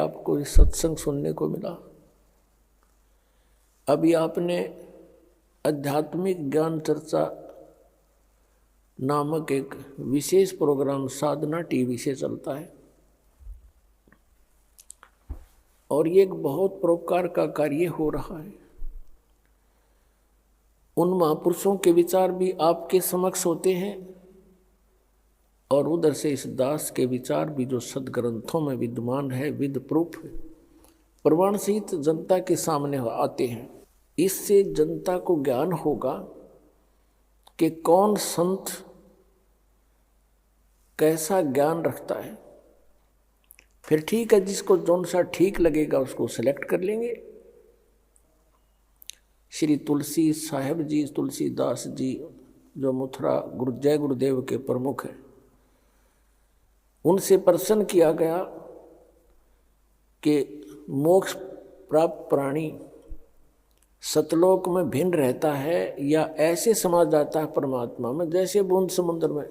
आपको इस सत्संग सुनने को मिला। अभी आपने आध्यात्मिक ज्ञान चर्चा नामक एक विशेष प्रोग्राम साधना टीवी से चलता है और ये एक बहुत परोपकार का कार्य हो रहा है। उन महापुरुषों के विचार भी आपके समक्ष होते हैं और उधर से इस दास के विचार भी जो सदग्रंथों में विद्यमान है, विद प्रूफ प्रमाण सहित जनता के सामने आते हैं। इससे जनता को ज्ञान होगा कि कौन संत कैसा ज्ञान रखता है। फिर ठीक है, जिसको जौन सा ठीक लगेगा उसको सेलेक्ट कर लेंगे। श्री तुलसी साहेब जी, तुलसीदास जी जो मथुरा जय गुरुदेव के प्रमुख हैं, उनसे प्रश्न किया गया कि मोक्ष प्राप्त प्राणी सतलोक में भिन्न रहता है या ऐसे समा जाता है परमात्मा में जैसे बूंद समुद्र में।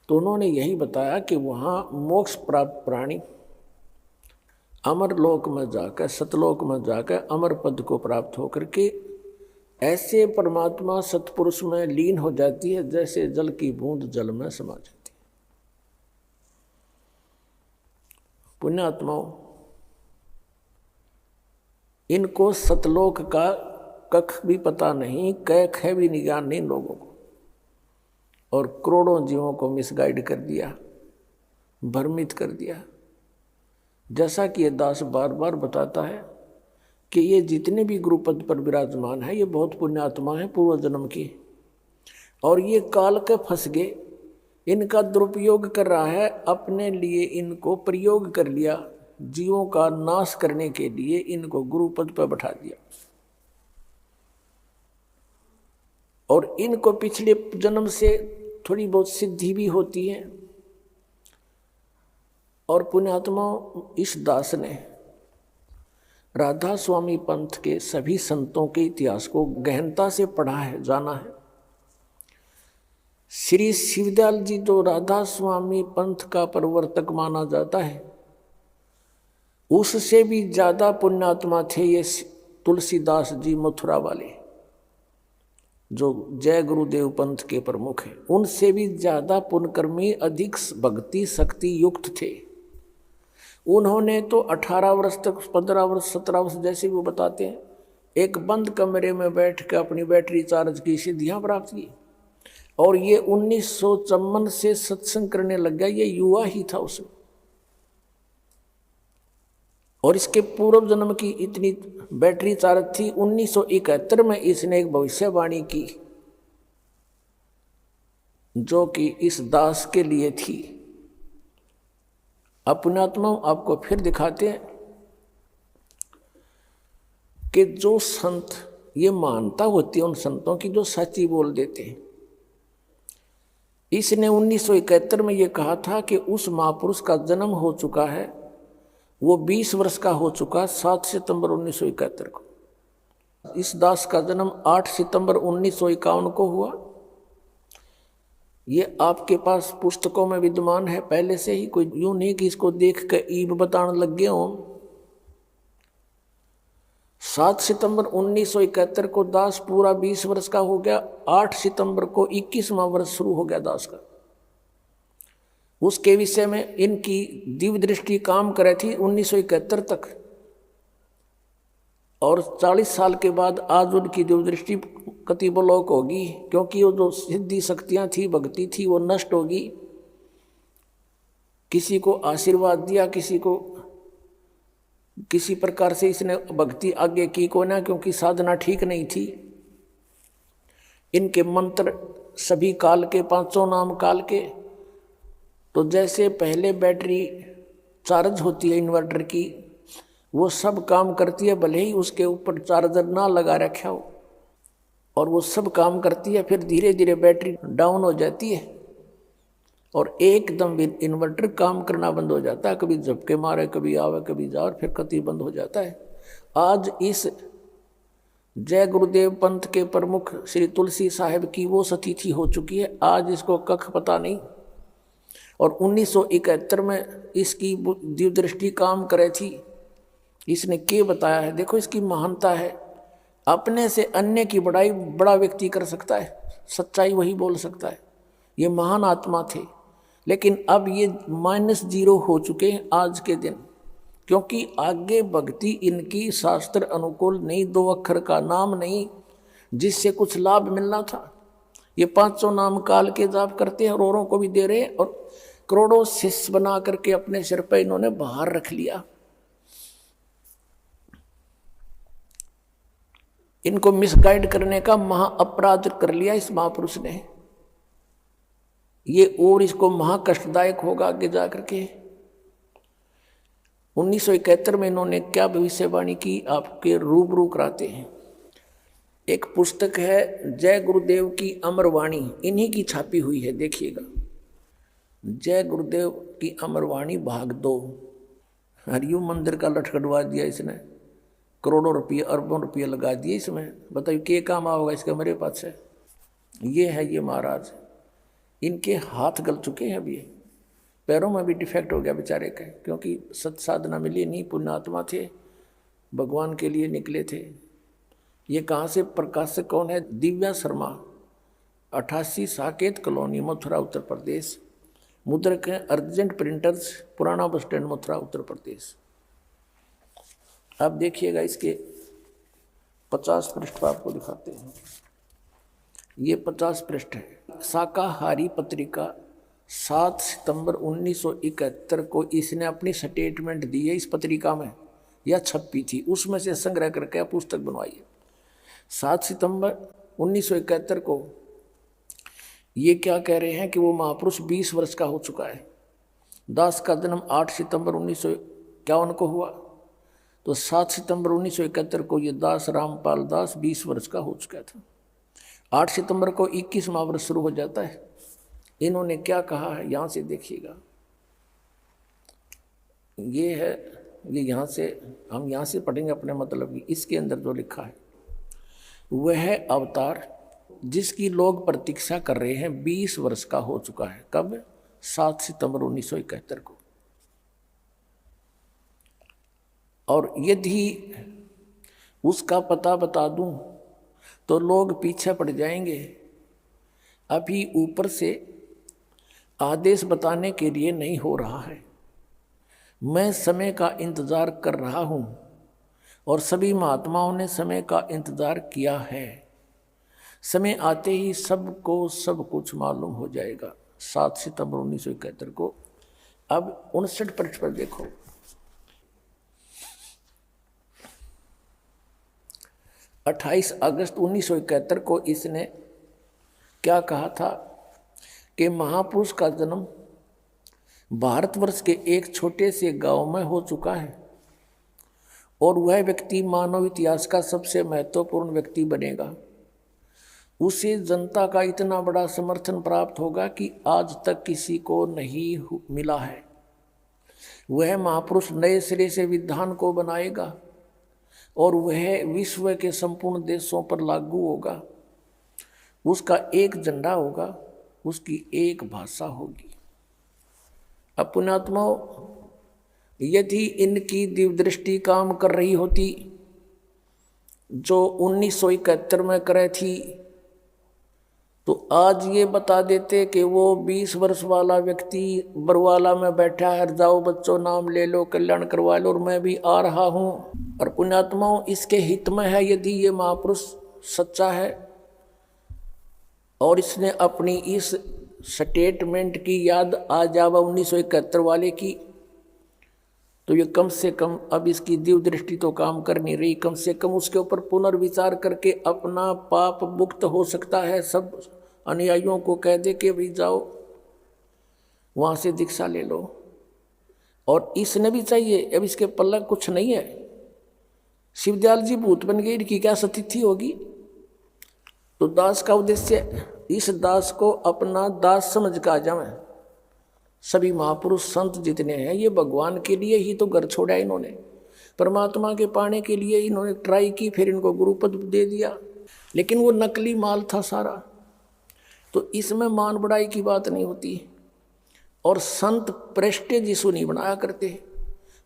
तो उन्होंने यही बताया कि वहाँ मोक्ष प्राप्त प्राणी अमर लोक में जाकर, सतलोक में जाकर अमर पद को प्राप्त होकर के ऐसे परमात्मा सतपुरुष में लीन हो जाती है जैसे जल की बूंद जल में समा जाती है। पुण्यात्माओं, इनको सतलोक का कख भी पता नहीं, कै ख भी ज्ञान नहीं लोगों को, और करोड़ों जीवों को मिसगाइड कर दिया, भ्रमित कर दिया। जैसा कि ये दास बार बार बताता है कि ये जितने भी गुरुपद पर विराजमान है ये बहुत पुण्यात्मा है पूर्व जन्म की, और ये काल के फंस गए, इनका दुरुपयोग कर रहा है, अपने लिए इनको प्रयोग कर लिया, जीवों का नाश करने के लिए इनको गुरुपद पर बैठा दिया। और इनको पिछले जन्म से थोड़ी बहुत सिद्धि भी होती है। और पुण्यात्मा, इस दास ने राधा स्वामी पंथ के सभी संतों के इतिहास को गहनता से पढ़ा है, जाना है। श्री शिवदयाल जी जो राधा स्वामी पंथ का प्रवर्तक माना जाता है, उससे भी ज्यादा पुण्यात्मा थे ये तुलसीदास जी मथुरा वाले जो जय गुरुदेव पंथ के प्रमुख हैं। उनसे भी ज्यादा पुण्यकर्मी, अधिक भक्ति शक्ति युक्त थे। उन्होंने तो 18 वर्ष तक, 15 वर्ष, 17 वर्ष जैसे वो बताते हैं, एक बंद कमरे में बैठ कर अपनी बैटरी चार्ज की सिद्धियां प्राप्त की। और ये 1954 से सत्संग करने लग गया, ये युवा ही था उसमें। और इसके पूर्व जन्म की इतनी बैटरी चार्ज थी, 1971 में इसने एक भविष्यवाणी की जो कि इस दास के लिए थी। अपनात्मा आपको फिर दिखाते हैं कि जो संत, ये मानता होती है उन संतों की जो सच्ची बोल देते हैं। इसने 1971 में ये कहा था कि उस महापुरुष का जन्म हो चुका है, वो 20 वर्ष का हो चुका, 7 सितंबर 1971 को। इस दास का जन्म 8 सितंबर 1951 को हुआ। ये आपके पास पुस्तकों में विद्यमान है पहले से ही, कोई यूं नहीं कि इसको देख कर ईब बताने लग गए हों। 7 सितंबर 1971 को दास पूरा 20 वर्ष का हो गया। 8 सितंबर को 21वां वर्ष शुरू हो गया दास का। उसके विषय में इनकी दिव्य दृष्टि काम करे थी 1971 तक, और 40 साल के बाद आज उनकी दिव्य दृष्टि कति ब्लॉक होगी, क्योंकि वो जो सिद्धि शक्तियां थी, भक्ति थी, वो नष्ट होगी। किसी को आशीर्वाद दिया, किसी को किसी प्रकार से इसने भक्ति आगे की को ना, क्योंकि साधना ठीक नहीं थी। इनके मंत्र सभी काल के, 500 नाम काल के। तो जैसे पहले बैटरी चार्ज होती है इन्वर्टर की, वो सब काम करती है, भले ही उसके ऊपर चार्जर ना लगा रखा हो, और वो सब काम करती है। फिर धीरे धीरे बैटरी डाउन हो जाती है और एकदम इन्वर्टर काम करना बंद हो जाता है। कभी झपके मारे, कभी आवे, कभी जाए, और फिर कति बंद हो जाता है। आज इस जय गुरुदेव पंथ के प्रमुख श्री तुलसी साहेब की वो सतिथि हो चुकी है। आज इसको कख पता नहीं, और 1971 में इसकी दिव्य दृष्टि काम करे थी। इसने क्या बताया है, देखो इसकी महानता है। अपने से अन्य की बड़ाई बड़ा व्यक्ति कर सकता है, सच्चाई वही बोल सकता है। ये महान आत्मा थे, लेकिन अब ये -0 हो चुके हैं आज के दिन, क्योंकि आगे भक्ति इनकी शास्त्र अनुकूल नहीं, 2 अक्षर का नाम नहीं जिससे कुछ लाभ मिलना था। ये 500 नाम काल के जाप करते हैं और औरों को भी दे रहे हैं, और करोड़ों शिष्य बना करके अपने सिर पर इन्होंने बाहर रख लिया। इनको मिसगाइड करने का महा अपराध कर लिया इस महापुरुष ने। ये और इसको महा कष्टदायक होगा आगे जाकर के। 1971 में इन्होंने क्या भविष्यवाणी की, आपके रूबरू कराते हैं। एक पुस्तक है जय गुरुदेव की अमरवाणी, इन्हीं की छापी हुई है, देखिएगा। जय गुरुदेव की अमरवाणी भाग 2। हरिओम मंदिर का लटखटवा दिया इसने, करोड़ों रुपये अरबों रुपये लगा दिए इसमें। बताइए क्या काम आओगा इसका मेरे पास है। ये है ये महाराज, इनके हाथ गल चुके हैं अभी, पैरों में भी डिफेक्ट हो गया बेचारे का, क्योंकि सत साधना मिली नहीं, पुण्यात्मा थे, भगवान के लिए निकले थे। ये कहाँ से प्रकाशक कौन है, दिव्या शर्मा, 88 साकेत कॉलोनी, मथुरा उत्तर प्रदेश। मुद्रक है अर्जेंट प्रिंटर्स, पुराना बस स्टैंड, मथुरा उत्तर प्रदेश। अब देखिएगा इसके 50 पृष्ठ आपको दिखाते हैं। ये 50 पृष्ठ है। शाकाहारी पत्रिका 7 सितंबर 1971 को इसने अपनी स्टेटमेंट दी है इस पत्रिका में, या छपी थी, उसमें से संग्रह करके पुस्तक बनवाई है। 7 सितंबर 1971 को ये क्या कह रहे हैं कि वो महापुरुष 20 वर्ष का हो चुका है। दास का जन्म 8 सितंबर 1951 को हुआ, तो 7 सितंबर 1971 को ये दास रामपाल दास 20 वर्ष का हो चुका था। 8 सितंबर को 21वां वर्ष शुरू हो जाता है। इन्होंने क्या कहा है यहाँ से देखिएगा। ये है, ये यहाँ से हम यहाँ से पढ़ेंगे अपने मतलब की। इसके अंदर जो लिखा है, वह अवतार जिसकी लोग प्रतीक्षा कर रहे हैं 20 वर्ष का हो चुका है। कब? 7 सितंबर 1971 को। और यदि उसका पता बता दूं तो लोग पीछे पड़ जाएंगे। अभी ऊपर से आदेश बताने के लिए नहीं हो रहा है। मैं समय का इंतजार कर रहा हूं और सभी महात्माओं ने समय का इंतजार किया है। समय आते ही सबको सब कुछ मालूम हो जाएगा। 7 सितंबर 1971 को। अब 59 पृष्ठ पर देखो। अट्ठाईस अगस्त 1971 को इसने क्या कहा था कि महापुरुष का जन्म भारतवर्ष के एक छोटे से गांव में हो चुका है और वह व्यक्ति मानव इतिहास का सबसे महत्वपूर्ण व्यक्ति बनेगा। उसे जनता का इतना बड़ा समर्थन प्राप्त होगा कि आज तक किसी को नहीं मिला है। वह महापुरुष नए सिरे से विधान को बनाएगा और वह विश्व के संपूर्ण देशों पर लागू होगा। उसका एक झंडा होगा, उसकी एक भाषा होगी। अब पुण्यात्माओं, यदि इनकी दिव्य दृष्टि काम कर रही होती जो 1971 में करे थी, तो आज ये बता देते कि वो 20 वर्ष वाला व्यक्ति बरवाला में बैठा है, जाओ बच्चों नाम ले लो, कल्याण करवा लो, और मैं भी आ रहा हूँ। और पुण्यात्माओं, इसके हित में है यदि ये महापुरुष सच्चा है और इसने अपनी इस स्टेटमेंट की याद आ जावा 1971 वाले की, तो ये कम से कम अब इसकी दिव्य दृष्टि तो काम कर नहीं रही। कम से कम उसके ऊपर पुनर्विचार करके अपना पाप मुक्त हो सकता है। सब अनुयायियों को कह दे कि भाई जाओ वहाँ से दीक्षा ले लो। और इसने भी चाहिए, अब इसके पल्ला कुछ नहीं है। शिवदयाल जी भूत बन गए, इनकी क्या स्थिति होगी? तो दास का उद्देश्य इस दास को अपना दास समझ का जाए। सभी महापुरुष संत जितने हैं ये भगवान के लिए ही तो घर छोड़ा इन्होंने, परमात्मा के पाने के लिए इन्होंने ट्राई की, फिर इनको गुरुपद दे दिया, लेकिन वो नकली माल था सारा। तो इसमें मान बढ़ाई की बात नहीं होती। और संत प्रेस्टेज इशू नहीं बनाया करते,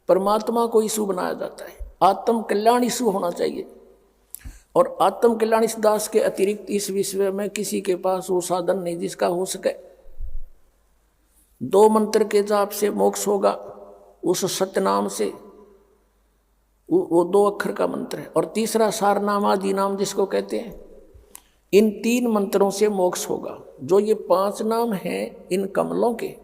परमात्मा को इशू बनाया जाता है। आत्म कल्याण इशू होना चाहिए। और आत्म कल्याण इस दास के अतिरिक्त इस विश्व में किसी के पास वो साधन नहीं जिसका हो सके। 2 मंत्र के जाप से मोक्ष होगा, उस सत्यनाम से, वो 2 अक्षर का मंत्र है। और तीसरा सारनाम आदि नाम जिसको कहते हैं, इन 3 मंत्रों से मोक्ष होगा। जो ये 5 नाम हैं इन कमलों के,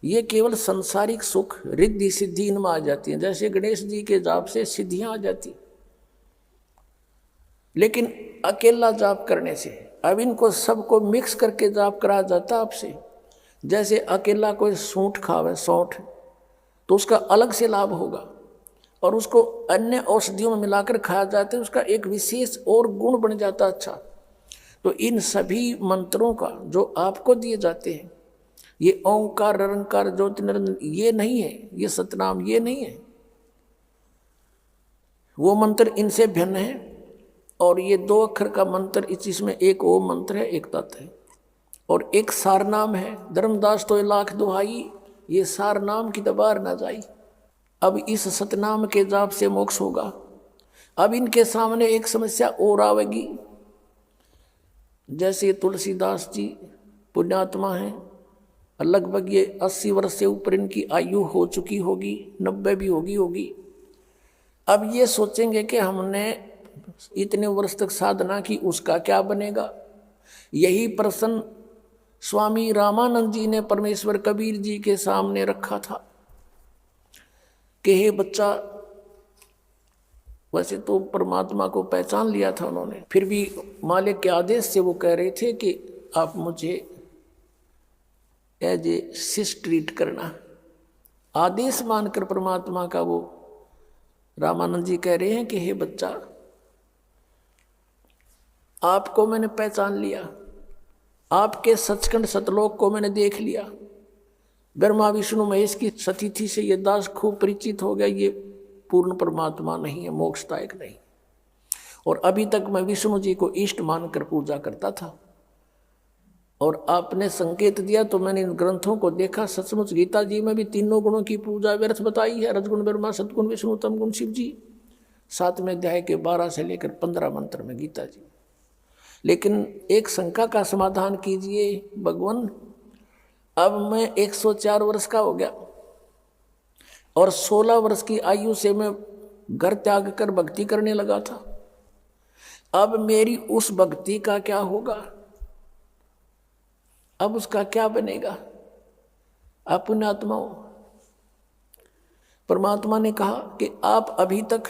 ये केवल संसारिक सुख रिद्धि सिद्धि इनमें आ जाती हैं। जैसे गणेश जी के जाप से सिद्धियां आ जाती, लेकिन अकेला जाप करने से, अब इनको सबको मिक्स करके जाप करा जाता आपसे। जैसे अकेला कोई सूंठ खावे, सौंठ, तो उसका अलग से लाभ होगा, और उसको अन्य औषधियों में मिलाकर खाया जाता है, उसका एक विशेष और गुण बन जाता अच्छा। तो इन सभी मंत्रों का जो आपको दिए जाते हैं, ये ओंकार निरंकार ज्योति निरंजन, ये नहीं है, ये सतनाम ये नहीं है, वो मंत्र इनसे भिन्न है। और ये 2 अक्षर का मंत्र, इसमें एक ओम मंत्र है, एक तत् है, और एक सारनाम है। धर्मदास तो 1,00,000 दुहाई, ये सारनाम की दबार ना जाई। अब इस सतनाम के जाप से मोक्ष होगा। अब इनके सामने एक समस्या और आवेगी। जैसे तुलसीदास जी पुण्यात्मा हैं, लगभग ये 80 वर्ष से ऊपर इनकी आयु हो चुकी होगी, 90 भी होगी। अब ये सोचेंगे कि हमने इतने वर्ष तक साधना की, उसका क्या बनेगा। यही प्रश्न स्वामी रामानंद जी ने परमेश्वर कबीर जी के सामने रखा था कि हे बच्चा, वैसे तो परमात्मा को पहचान लिया था उन्होंने, फिर भी मालिक के आदेश से वो कह रहे थे कि आप मुझे एज ए शिष्य ट्रीट करना। आदेश मानकर परमात्मा का वो रामानंद जी कह रहे हैं कि हे बच्चा, आपको मैंने पहचान लिया, आपके सचखंड सतलोक को मैंने देख लिया। ब्रह्मा विष्णु महेश की सतिथि से ये दास खूब परिचित हो गया, ये पूर्ण परमात्मा नहीं है, मोक्षदायक नहीं। और अभी तक मैं विष्णु जी को इष्ट मानकर पूजा करता था, और आपने संकेत दिया तो मैंने इन ग्रंथों को देखा। सचमुच गीता जी में भी 3 गुणों की पूजा व्यर्थ बताई है, रजगुण ब्रह्मा, सतगुण विष्णु, तम गुण शिव जी। 7वें अध्याय के 12 से लेकर 15 मंत्र में गीता जी। लेकिन एक शंका का समाधान कीजिए भगवान, अब मैं 104 वर्ष का हो गया और 16 वर्ष की आयु से मैं घर त्याग कर भक्ति करने लगा था। अब मेरी उस भक्ति का क्या होगा, अब उसका क्या बनेगा। आप पुण्यात्मा हो। परमात्मा ने कहा कि आप अभी तक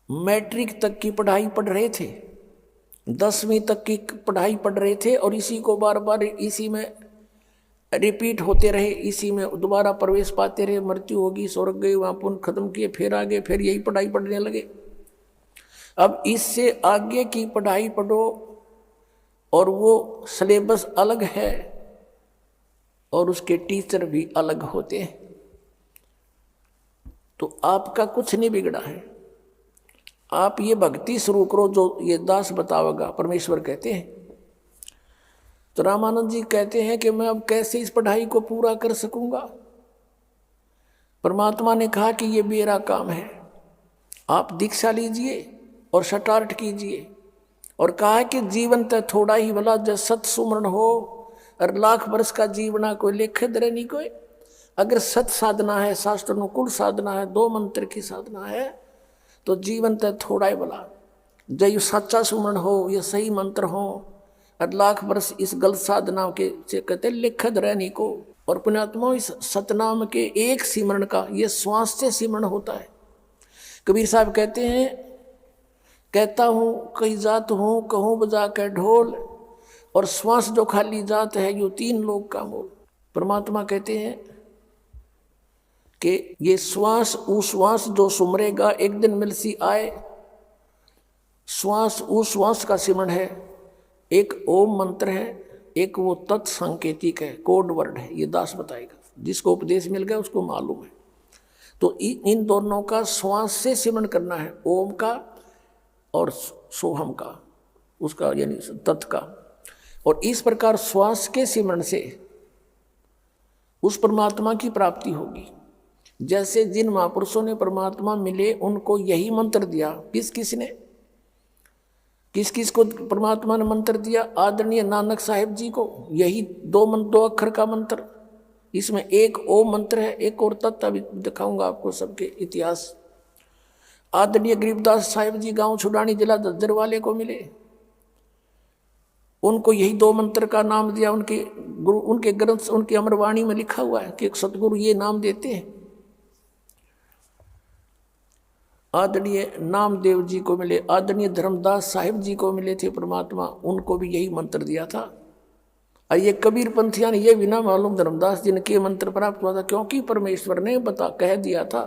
मैट्रिक तक की पढ़ाई पढ़ रहे थे, 10वीं तक की पढ़ाई पढ़ रहे थे, और इसी को बार बार इसी में रिपीट होते रहे, इसी में दोबारा प्रवेश पाते रहे। मृत्यु होगी, स्वर्ग गए, वहाँ पुण्य खत्म किए, फिर आगे फिर यही पढ़ाई पढ़ने लगे। अब इससे आगे की पढ़ाई पढ़ो, और वो सिलेबस अलग है और उसके टीचर भी अलग होते हैं, तो आपका कुछ नहीं बिगड़ा है। आप ये भक्ति शुरू करो जो ये दास बतावेगा, परमेश्वर कहते हैं। तो रामानंद जी कहते हैं कि मैं अब कैसे इस पढ़ाई को पूरा कर सकूंगा। परमात्मा ने कहा कि ये मेरा काम है, आप दीक्षा लीजिए और स्टार्ट कीजिए। और कहा कि जीवन तो थोड़ा ही भला, जब सत सुमरण हो और 1,00,000 वर्ष का जीवना कोई लेखे दरे नहीं कोई। अगर सत साधना है, शास्त्र अनुकूल साधना है, 2 मंत्र की साधना है, तो जीवन तो थोड़ा ही भला। जब ये सच्चा सुमरण हो, ये सही मंत्र हो, और 1,00,000 वर्ष इस गलत साधना के से कहते लिखत रहने को। और पुण्यात्मा, इस सतनाम के एक सिमरण का ये श्वास से सिमरण होता है। कबीर साहब कहते हैं, कहता हूँ कई जात हूँ, कहूँ बजा के ढोल, और श्वास जो खाली जात है, यो 3 लोग का मोल। परमात्मा कहते हैं कि ये श्वास उश्वास जो सुमरेगा, एक दिन मिलसी आए। श्वास उश्वास का सिमरण है, एक ओम मंत्र है, एक वो तत्संकेतिक है, कोड वर्ड है। ये दास बताएगा, जिसको उपदेश मिल गया उसको मालूम है। तो इन दोनों का श्वास से सिमरण करना है, ओम का और सोहम का, उसका यानी तत् का। और इस प्रकार श्वास के सिमरण से उस परमात्मा की प्राप्ति होगी। जैसे जिन महापुरुषों ने परमात्मा मिले उनको यही मंत्र दिया, किस किस को परमात्मा ने मंत्र दिया? आदरणीय नानक साहिब जी को यही दो अक्षर का मंत्र। इसमें एक ओम मंत्र है, एक और तत्व अभी दिखाऊंगा आपको सबके इतिहास। आदरणीय गरीबदास साहिब जी गांव छुड़ानी जिला झज्जर वाले को मिले, उनको यही दो मंत्र का नाम दिया। उनके गुरु, उनके ग्रंथ, उनकी अमरवाणी में लिखा हुआ है कि एक सतगुरु ये नाम देते हैं। आदरणीय नामदेव जी को मिले, आदरणीय धर्मदास साहिब जी को मिले थे परमात्मा, उनको भी यही मंत्र दिया था। और ये कबीर पंथिया ने ये भी ना मालूम धर्मदास जी ने के मंत्र प्राप्त हुआ था, क्योंकि परमेश्वर ने कह दिया था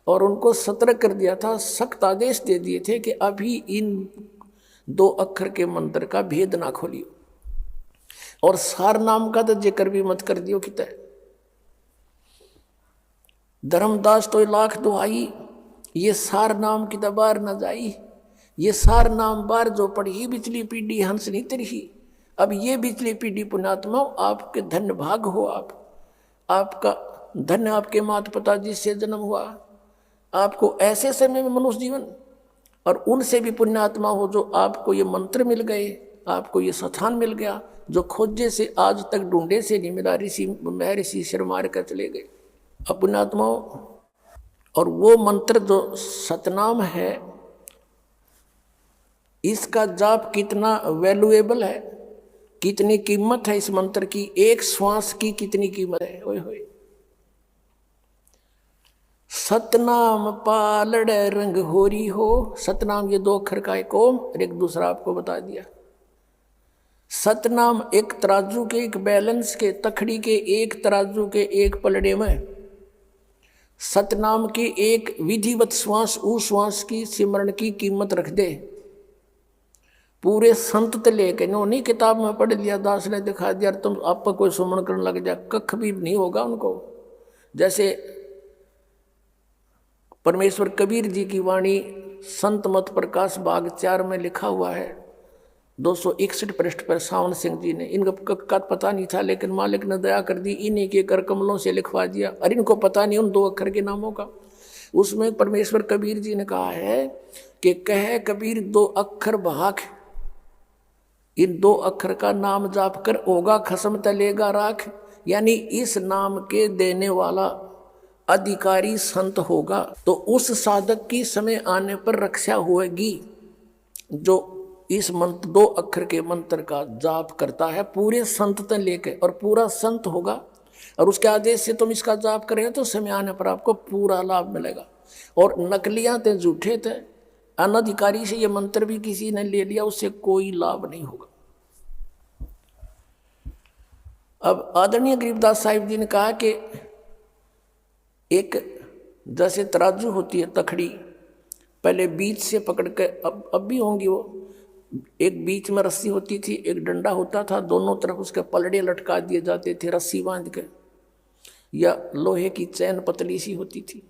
और उनको सतर्क कर दिया था, सख्त आदेश दे दिए थे कि अभी इन दो अक्षर के मंत्र का भेद ना खोलियो और सार नाम का तो जिक्र भी मत कर दियो। कितना धर्मदास तो लाख दुहाई, ये सार नाम की दबार न जाई, ये सार नाम बार जो पढ़ी बिचली पीढ़ी हंस नहीं तरही। अब ये बिचली पीढ़ी पुण्यात्मा आपके धन्य भाग हो, आपका धन्य आपके माता पिता जी से जन्म हुआ, आपको ऐसे समय में मनुष्य जीवन, और उनसे भी पुण्यात्मा हो जो आपको ये मंत्र मिल गए, आपको ये स्थान मिल गया जो खोजे से आज तक ढूंढे से नहीं मिला। ऋषि शर्मार कर चले गए अब पुण्यात्माओं। और वो मंत्र जो सतनाम है, इसका जाप कितना वैल्यूएबल है, कितनी कीमत है इस मंत्र की, एक श्वास की कितनी कीमत है। ओए होए, सतनाम पालड़ रंग होरी हो। सतनाम ये दो अक्षर का एक ओम और एक दूसरा आपको बता दिया। सतनाम एक तराजू के, एक बैलेंस के, तखड़ी के एक तराजू के एक पलड़े में, सतनाम की एक विधिवत श्वास, उस श्वास की सिमरण की कीमत रख दे। पूरे संत ते लेके उन्हीं किताब में पढ़ लिया, दास ने दिखा दिया, तुम आप पर कोई सुमरण करने लग जाए, कख भी नहीं होगा उनको। जैसे परमेश्वर कबीर जी की वाणी संत मत प्रकाश भाग 4 में लिखा हुआ है, 261 पृष्ठ पर सावन सिंह जी ने, इनका का पता नहीं था लेकिन मालिक ने दया कर दी, इन्हीं के कर कमलों से लिखवा दिया, और इनको पता नहीं उन दो अक्षर के नामों का। उसमें परमेश्वर कबीर जी ने कहा है कि कह कबीर दो अक्षर भाख, इन दो अक्षर का नाम जाप कर होगा खसम तलेगा राख। यानी इस नाम के देने वाला अधिकारी संत होगा तो उस साधक की समय आने पर रक्षा होगी जो इस मंत्र, दो अक्षर के मंत्र का जाप करता है पूरे संत तक लेकर, और पूरा संत होगा और उसके आदेश से तुम इसका जाप करें तो समय आने पर आपको पूरा लाभ मिलेगा। और नकलियां थे, झूठे थे, अनधिकारी से ये मंत्र भी किसी ने ले लिया, उससे कोई लाभ नहीं होगा। अब आदरणीय गरीबदास साहिब जी ने कहा कि एक जैसे तराजू होती है तखड़ी, पहले बीच से पकड़ के, अब भी होंगी वो, एक बीच में रस्सी होती थी, एक डंडा होता था, दोनों तरफ उसके पलड़े लटका दिए जाते थे रस्सी बांध के, या लोहे की चैन पतली सी होती थी।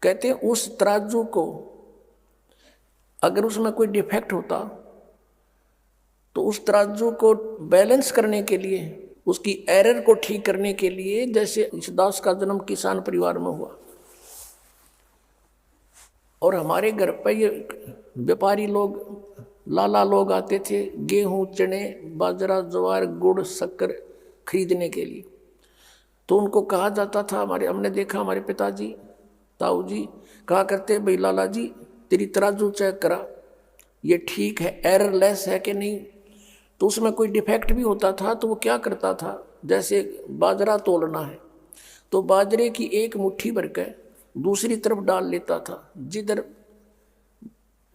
कहते हैं उस तराजू को अगर उसमें कोई डिफेक्ट होता तो उस तराजू को बैलेंस करने के लिए, उसकी एरर को ठीक करने के लिए, जैसे इस दास का जन्म किसान परिवार में हुआ और हमारे घर पर ये व्यापारी लोग, लाला लोग आते थे गेहूं, चने, बाजरा, ज्वार, गुड़, शक्कर खरीदने के लिए, तो उनको कहा जाता था, हमने देखा हमारे पिताजी ताऊ जी कहा करते, भाई लाला जी तेरी तराजू चेक करा, ये ठीक है, एररलेस है कि नहीं। तो उसमें कोई डिफेक्ट भी होता था तो वो क्या करता था, जैसे बाजरा तोलना है तो बाजरे की एक मुट्ठी भर के दूसरी तरफ डाल लेता था, जिधर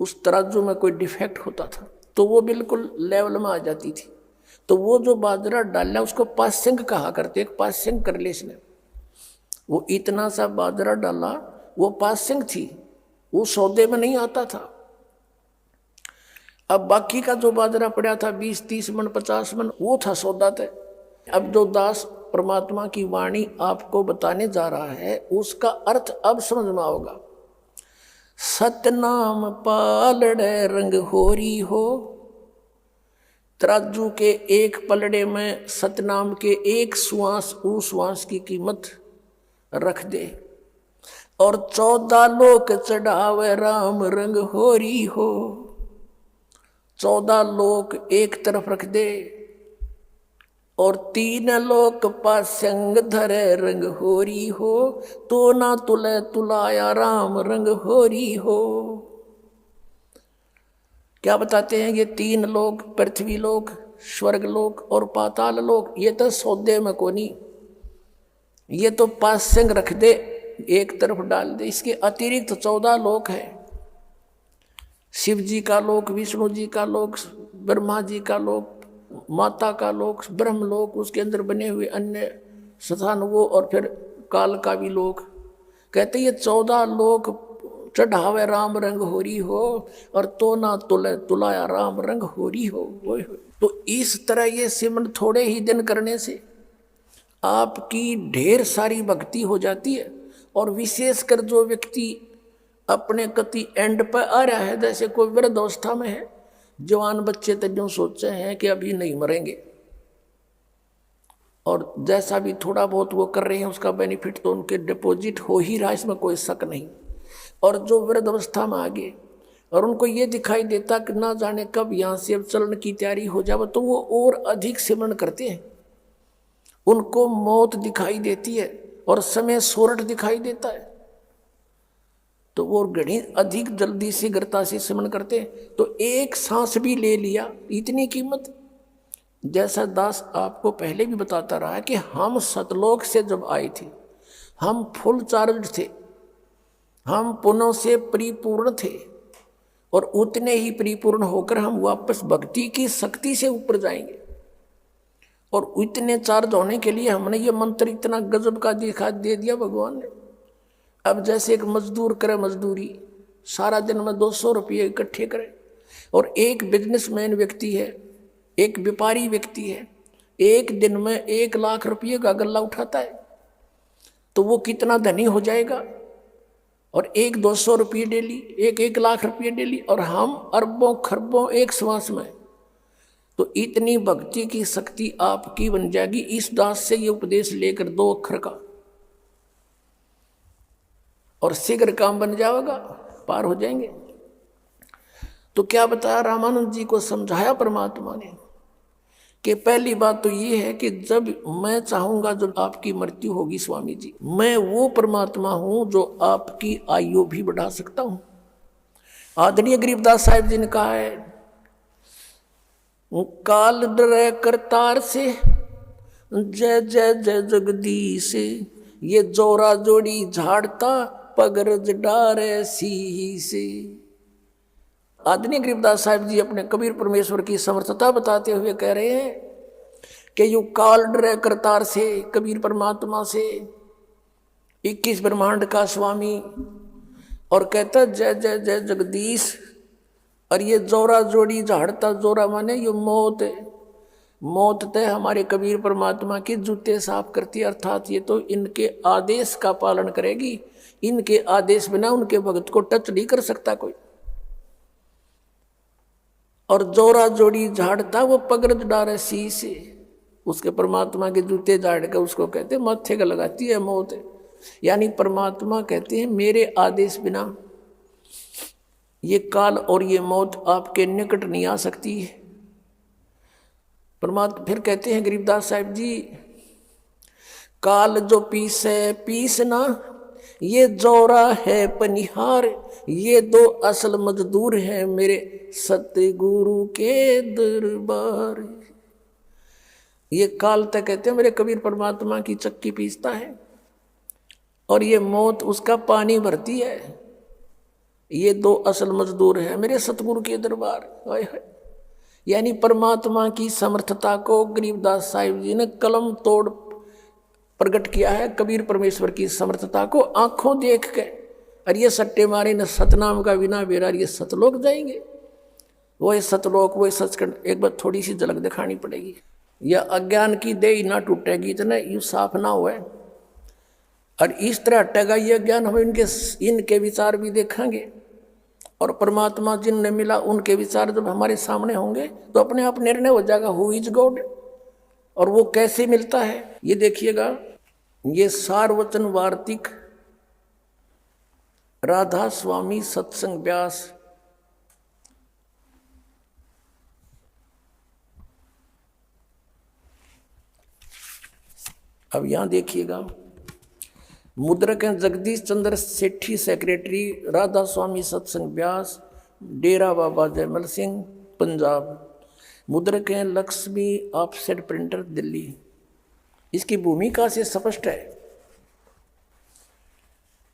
उस तराजू में कोई डिफेक्ट होता था तो वो बिल्कुल लेवल में आ जाती थी। तो वो जो बाजरा डाला उसको पासिंग कहा करते, एक पासिंग कर ले इसने, वो इतना सा बाजरा डाला, वो पासिंग थी, वो सौदे में नहीं आता था। अब बाकी का जो बाजरा पड़ा था 20-30 मन 50 मन, वो था सौदा तय। अब जो दास परमात्मा की वाणी आपको बताने जा रहा है उसका अर्थ अब समझ में आओगा। सतनाम पालड़ रंग होरी हो, तराजू के एक पलड़े में सतनाम के एक श्वास उस श्वास की कीमत रख दे और 14 लोक चढ़ावे राम रंग होरी हो। 14 लोक एक तरफ रख दे और 3 लोक पासंग धरे रंग होरी हो, तो ना तुले तुलाया राम रंग होरी हो। क्या बताते हैं ये 3 लोक, पृथ्वी लोक, स्वर्ग लोक और पाताल लोक, ये तो सौदे में कोनी, ये तो पासंग रख दे, एक तरफ डाल दे। इसके अतिरिक्त 14 लोक है। शिव जी का लोक, विष्णु जी का लोक, ब्रह्मा जी का लोक, माता का लोक, ब्रह्म लोक, उसके अंदर बने हुए अन्य स्थान वो, और फिर काल का भी लोक। कहते ये 14 लोक चढ़ावे राम रंग होरी हो और तो ना तुले तुलाया राम रंग होरी हो। तो इस तरह ये सिमरन थोड़े ही दिन करने से आपकी ढेर सारी भक्ति हो जाती है। और विशेषकर जो व्यक्ति अपने कति एंड पर आ रहा है, जैसे कोई वृद्धावस्था में है, जवान बच्चे तो जो सोचे हैं कि अभी नहीं मरेंगे, और जैसा भी थोड़ा बहुत वो कर रहे हैं उसका बेनिफिट तो उनके डिपॉजिट हो ही रहा, इसमें कोई शक नहीं। और जो वृद्धावस्था में आ गए और उनको ये दिखाई देता कि ना जाने कब यहाँ से अब चलन की तैयारी हो जाए, तो वो और अधिक सिमरन करते हैं। उनको मौत दिखाई देती है और समय सोरठ दिखाई देता है, तो वो घड़ी अधिक जल्दी से गृहता से सिमरन करते हैं। तो एक सांस भी ले लिया, इतनी कीमत। जैसा दास आपको पहले भी बताता रहा है कि हम सतलोक से जब आए थे, हम फुल चार्ज थे, हम पुनः से परिपूर्ण थे, और उतने ही परिपूर्ण होकर हम वापस भक्ति की शक्ति से ऊपर जाएंगे। और इतने चार्ज होने के लिए हमने ये मंत्र इतना गजब का दिखा दे दिया भगवान ने। अब जैसे एक मजदूर करे मजदूरी, सारा दिन में 200 रुपये इकट्ठे करे, और एक बिजनेसमैन व्यक्ति है, एक व्यापारी व्यक्ति है, एक दिन में 1 लाख रुपये का गल्ला उठाता है, तो वो कितना धनी हो जाएगा। और एक 200 रुपये डेली, एक 1 लाख रुपये डेली, और हम अरबों खरबों एक श्वास में। तो इतनी भक्ति की शक्ति आपकी बन जाएगी इस दास से ये उपदेश लेकर 2 अक्षर का, और शीघ्र काम बन जाएगा, पार हो जाएंगे। तो क्या बताया रामानंद जी को समझाया परमात्मा ने कि पहली बात तो ये है कि जब मैं चाहूंगा, जब आपकी मृत्यु होगी स्वामी जी, मैं वो परमात्मा हूं जो आपकी आयु भी बढ़ा सकता हूं। आदरणीय गरीबदास साहिब जी ने कहा है, काल डरे करतार से, जय जय जय जगदीश, ये जोरा जोड़ी झाड़ता पगरज डारे सी से। आदरणीय गरीबदास साहिब जी अपने कबीर परमेश्वर की समर्थता बताते हुए कह रहे हैं कि यू काल डरे करतार से, कबीर परमात्मा से, 21 ब्रह्मांड का स्वामी, और कहता जय जय जय जगदीश। और ये जोरा जोड़ी झाड़ता, जोरा माने ये मौत है, मौत तय हमारे कबीर परमात्मा के जूते साफ करती है, अर्थात ये तो इनके आदेश का पालन करेगी। इनके आदेश बिना उनके भगत को टच नहीं कर सकता कोई। और जोरा जोड़ी झाड़ता वो पगरज डारे सी से, उसके परमात्मा के जूते झाड़ कर उसको कहते माथे का लगाती है मौत। यानी परमात्मा कहते हैं मेरे आदेश बिना ये काल और ये मौत आपके निकट नहीं आ सकती है। परमात्मा फिर कहते हैं गरीबदास साहिब जी, काल जो पीसे पीस ना, ये जोरा है पनिहार, ये 2 असल मजदूर हैं मेरे सतगुरु के दरबार। ये काल तक कहते हैं मेरे कबीर परमात्मा की चक्की पीसता है, और ये मौत उसका पानी भरती है। ये 2 असल मजदूर हैं मेरे सतगुरु के दरबार। यानी परमात्मा की समर्थता को गरीबदास साहिब जी ने कलम तोड़ प्रकट किया है, कबीर परमेश्वर की समर्थता को आंखों देख के। और ये सट्टे मारे न सतनाम का बिना बेरा, ये सतलोक जाएंगे। वही सतलोक, वही सचखंड, एक बार थोड़ी सी झलक दिखानी पड़ेगी। यह अज्ञान की देह ना टूटेगी, इतना यू साफ ना हुआ, और इस तरह हटेगा ये ज्ञान। हम इनके विचार भी देखेंगे, और परमात्मा जिनने मिला उनके विचार जब हमारे सामने होंगे तो अपने आप निर्णय हो जाएगा हु इज गॉड, और वो कैसे मिलता है। ये देखिएगा, ये सारवचन वार्तिक राधा स्वामी सत्संग व्यास, अब यहां देखिएगा, मुद्रक हैं जगदीश चंद्र सेठी, सेक्रेटरी राधा स्वामी सत्संग व्यास, डेरा बाबा जयमल सिंह, पंजाब। मुद्रक हैं लक्ष्मी ऑफसेट प्रिंटर, दिल्ली। इसकी भूमिका से स्पष्ट है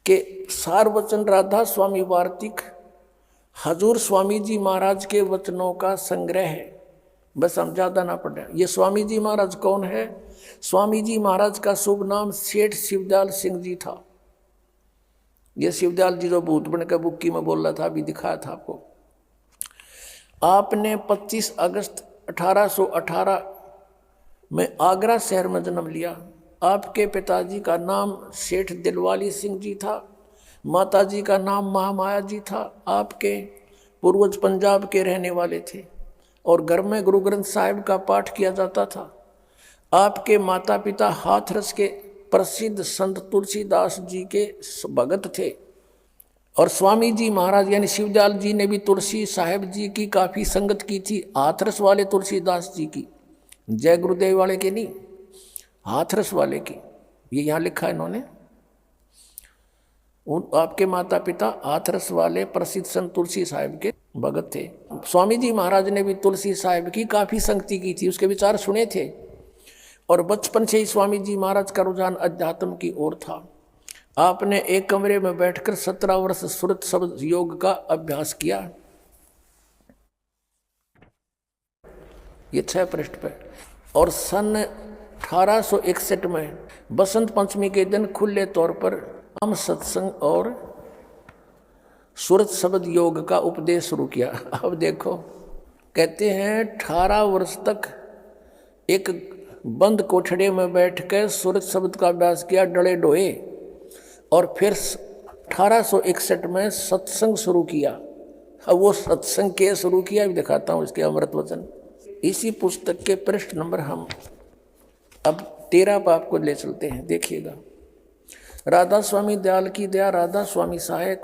कि सारवचन राधा स्वामी वार्तिक हजूर स्वामी जी महाराज के वचनों का संग्रह है। बस हम ज्यादा ना पढ़े। ये स्वामी जी महाराज कौन है? स्वामी जी महाराज का शुभ नाम सेठ शिवदयाल सिंह जी था। ये शिवदयाल जी जो भूत बन के बुक्की में बोल रहा था, अभी दिखाया था आपको। आपने 25 अगस्त 1818 में आगरा शहर में जन्म लिया। आपके पिताजी का नाम सेठ दिलवाली सिंह जी था, माताजी का नाम महामाया जी था। आपके पूर्वज पंजाब के रहने वाले थे और घर में गुरु ग्रंथ साहिब का पाठ किया जाता था। आपके माता पिता हाथरस के प्रसिद्ध संत तुलसीदास जी के भगत थे और स्वामी जी महाराज यानी शिवदयाल जी ने भी तुलसी साहिब जी की काफ़ी संगत की थी। हाथरस वाले तुलसीदास जी की, जय गुरुदेव वाले के नहीं, हाथरस वाले की। ये यहाँ लिखा है इन्होंने। आपके माता पिता हाथरस वाले प्रसिद्ध संत तुलसी साहिब के भगत थे। स्वामी जी महाराज ने भी तुलसी साहिब की काफ़ी संगति की थी, उसके विचार सुने थे और बचपन से ही स्वामी जी महाराज का रुझान अध्यात्म की ओर था। आपने एक कमरे में बैठकर 17 वर्ष सुरत शब्द योग का अभ्यास किया। ये 6 पृष्ठ पे। और सन 1861 में बसंत पंचमी के दिन खुले तौर पर हम सत्संग और सुरत शब्द योग का उपदेश शुरू किया। अब देखो, कहते हैं 18 वर्ष तक एक बंद कोठड़े में बैठकर सुरत शब्द का अभ्यास किया, डले डोए, और फिर 1861 में सत्संग शुरू किया। अब वो सत्संग के शुरू किया, भी दिखाता हूँ इसके अमृत वचन। इसी पुस्तक के पृष्ठ नंबर हम अब 13 पर आपको ले चलते हैं, देखिएगा। राधा स्वामी दयाल की दया, राधा स्वामी साहेब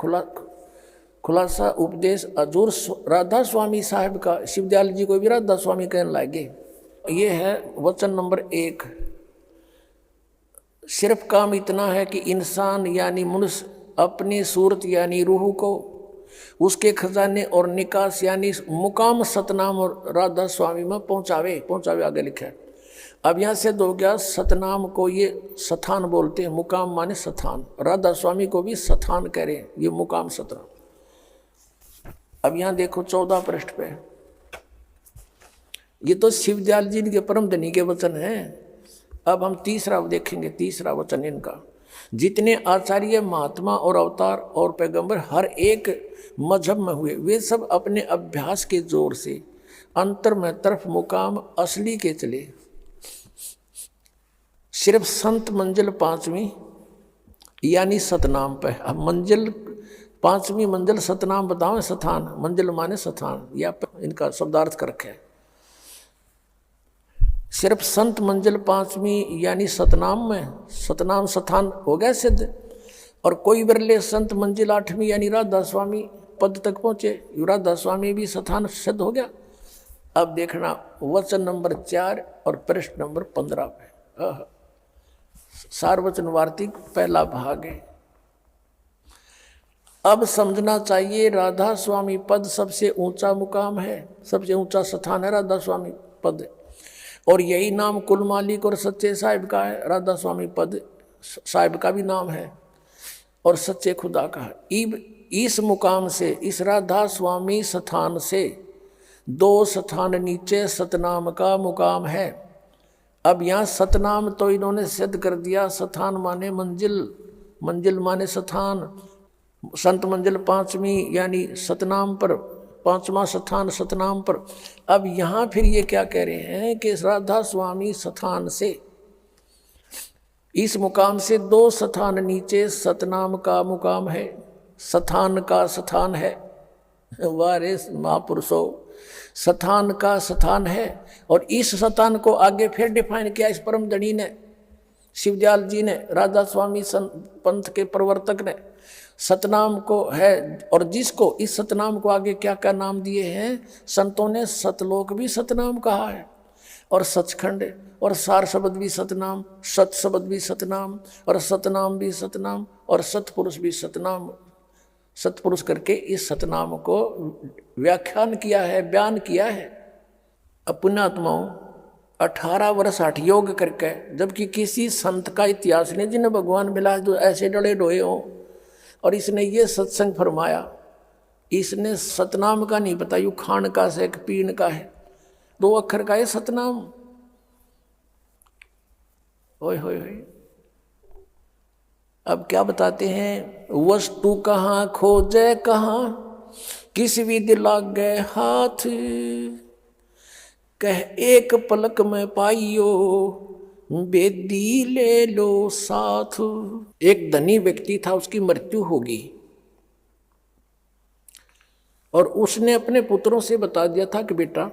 खुलासा उपदेश हजूर राधा स्वामी साहेब का। शिवदयाल जी को भी राधा स्वामी कहने लगे। ये है वचन नंबर 1। सिर्फ काम इतना है कि इंसान यानी मनुष्य अपनी सूरत यानी रूह को उसके खजाने और निकास यानी मुकाम सतनाम और राधा स्वामी में पहुंचावे आगे लिखा है। अब यहाँ से दो गया, सतनाम को ये स्थान बोलते हैं, मुकाम माने स्थान। राधा स्वामी को भी स्थान कह रहे हैं, ये मुकाम सतनाम। अब यहाँ देखो 14 पृष्ठ पे, ये तो शिवदयाल जी के परम धनी के वचन हैं। अब हम तीसरा देखेंगे, तीसरा वचन इनका। जितने आचार्य महात्मा और अवतार और पैगंबर हर एक मजहब में हुए, वे सब अपने अभ्यास के जोर से अंतर में तरफ मुकाम असली के चले। सिर्फ संत मंजिल 5वीं यानी सतनाम पे। अब मंजिल 5वीं मंजिल सतनाम बताओ, स्थान, मंजिल माने स्थान, या इनका शब्दार्थ कर रखे। सिर्फ संत मंजिल 5वीं यानी सतनाम में, सतनाम स्थान हो गया सिद्ध। और कोई बिरले संत मंजिल 8वीं यानी राधा स्वामी पद तक पहुँचे, राधा स्वामी भी स्थान सिद्ध हो गया। अब देखना वचन नंबर 4 और पृष्ठ नंबर 15 पे। सारवचन वार्तिक पहला भाग है। अब समझना चाहिए राधा स्वामी पद सबसे ऊंचा मुकाम है, सबसे ऊंचा स्थान है राधा स्वामी पद, और यही नाम कुल मालिक और सच्चे साहिब का है। राधा स्वामी पद साहिब का भी नाम है और सच्चे खुदा का है। इस मुकाम से, इस राधा स्वामी स्थान से 2 स्थान नीचे सतनाम का मुकाम है। अब यहाँ सतनाम तो इन्होंने सिद्ध कर दिया, स्थान माने मंजिल, मंजिल माने स्थान। संत मंजिल 5वीं यानी सतनाम पर, 5वां स्थान सतनाम पर। अब यहाँ फिर ये क्या कह रहे हैं कि राधा स्वामी स्थान से, इस मुकाम से 2 स्थान नीचे सतनाम का मुकाम है, स्थान का स्थान है। वारे महापुरुषों, स्थान का स्थान है। और इस स्थान को आगे फिर डिफाइन किया इस परम धनी ने, शिवदयाल जी ने, राधा स्वामी पंथ के प्रवर्तक ने। सतनाम को है, और जिसको इस सतनाम को आगे क्या क्या नाम दिए हैं संतों ने, सतलोक भी सतनाम कहा है, और सचखंड, और सार शब्द भी सतनाम, सत शब्द भी सतनाम, और सतनाम भी सतनाम, और सतपुरुष भी सतनाम। सतपुरुष करके इस सतनाम को व्याख्यान किया है, बयान किया है। पुण्यात्माओं, 18 वर्ष हठ योग करके, जबकि किसी संत का इतिहास नहीं जिन्हें भगवान मिला जो ऐसे डले डोए हो, और इसने ये सत्संग फरमाया। इसने सतनाम का नहीं बताया, खान का से एक पीन का है, 2 अक्षर का है सतनाम। ओए होए होए। अब क्या बताते हैं, वस्तु कहाँ खोजे कहाँ, किस विधि लाग गए हाथ, कह एक पलक में पाइयो, बेदी ले लो साथ। एक धनी व्यक्ति था, उसकी मृत्यु होगी, और उसने अपने पुत्रों से बता दिया था कि बेटा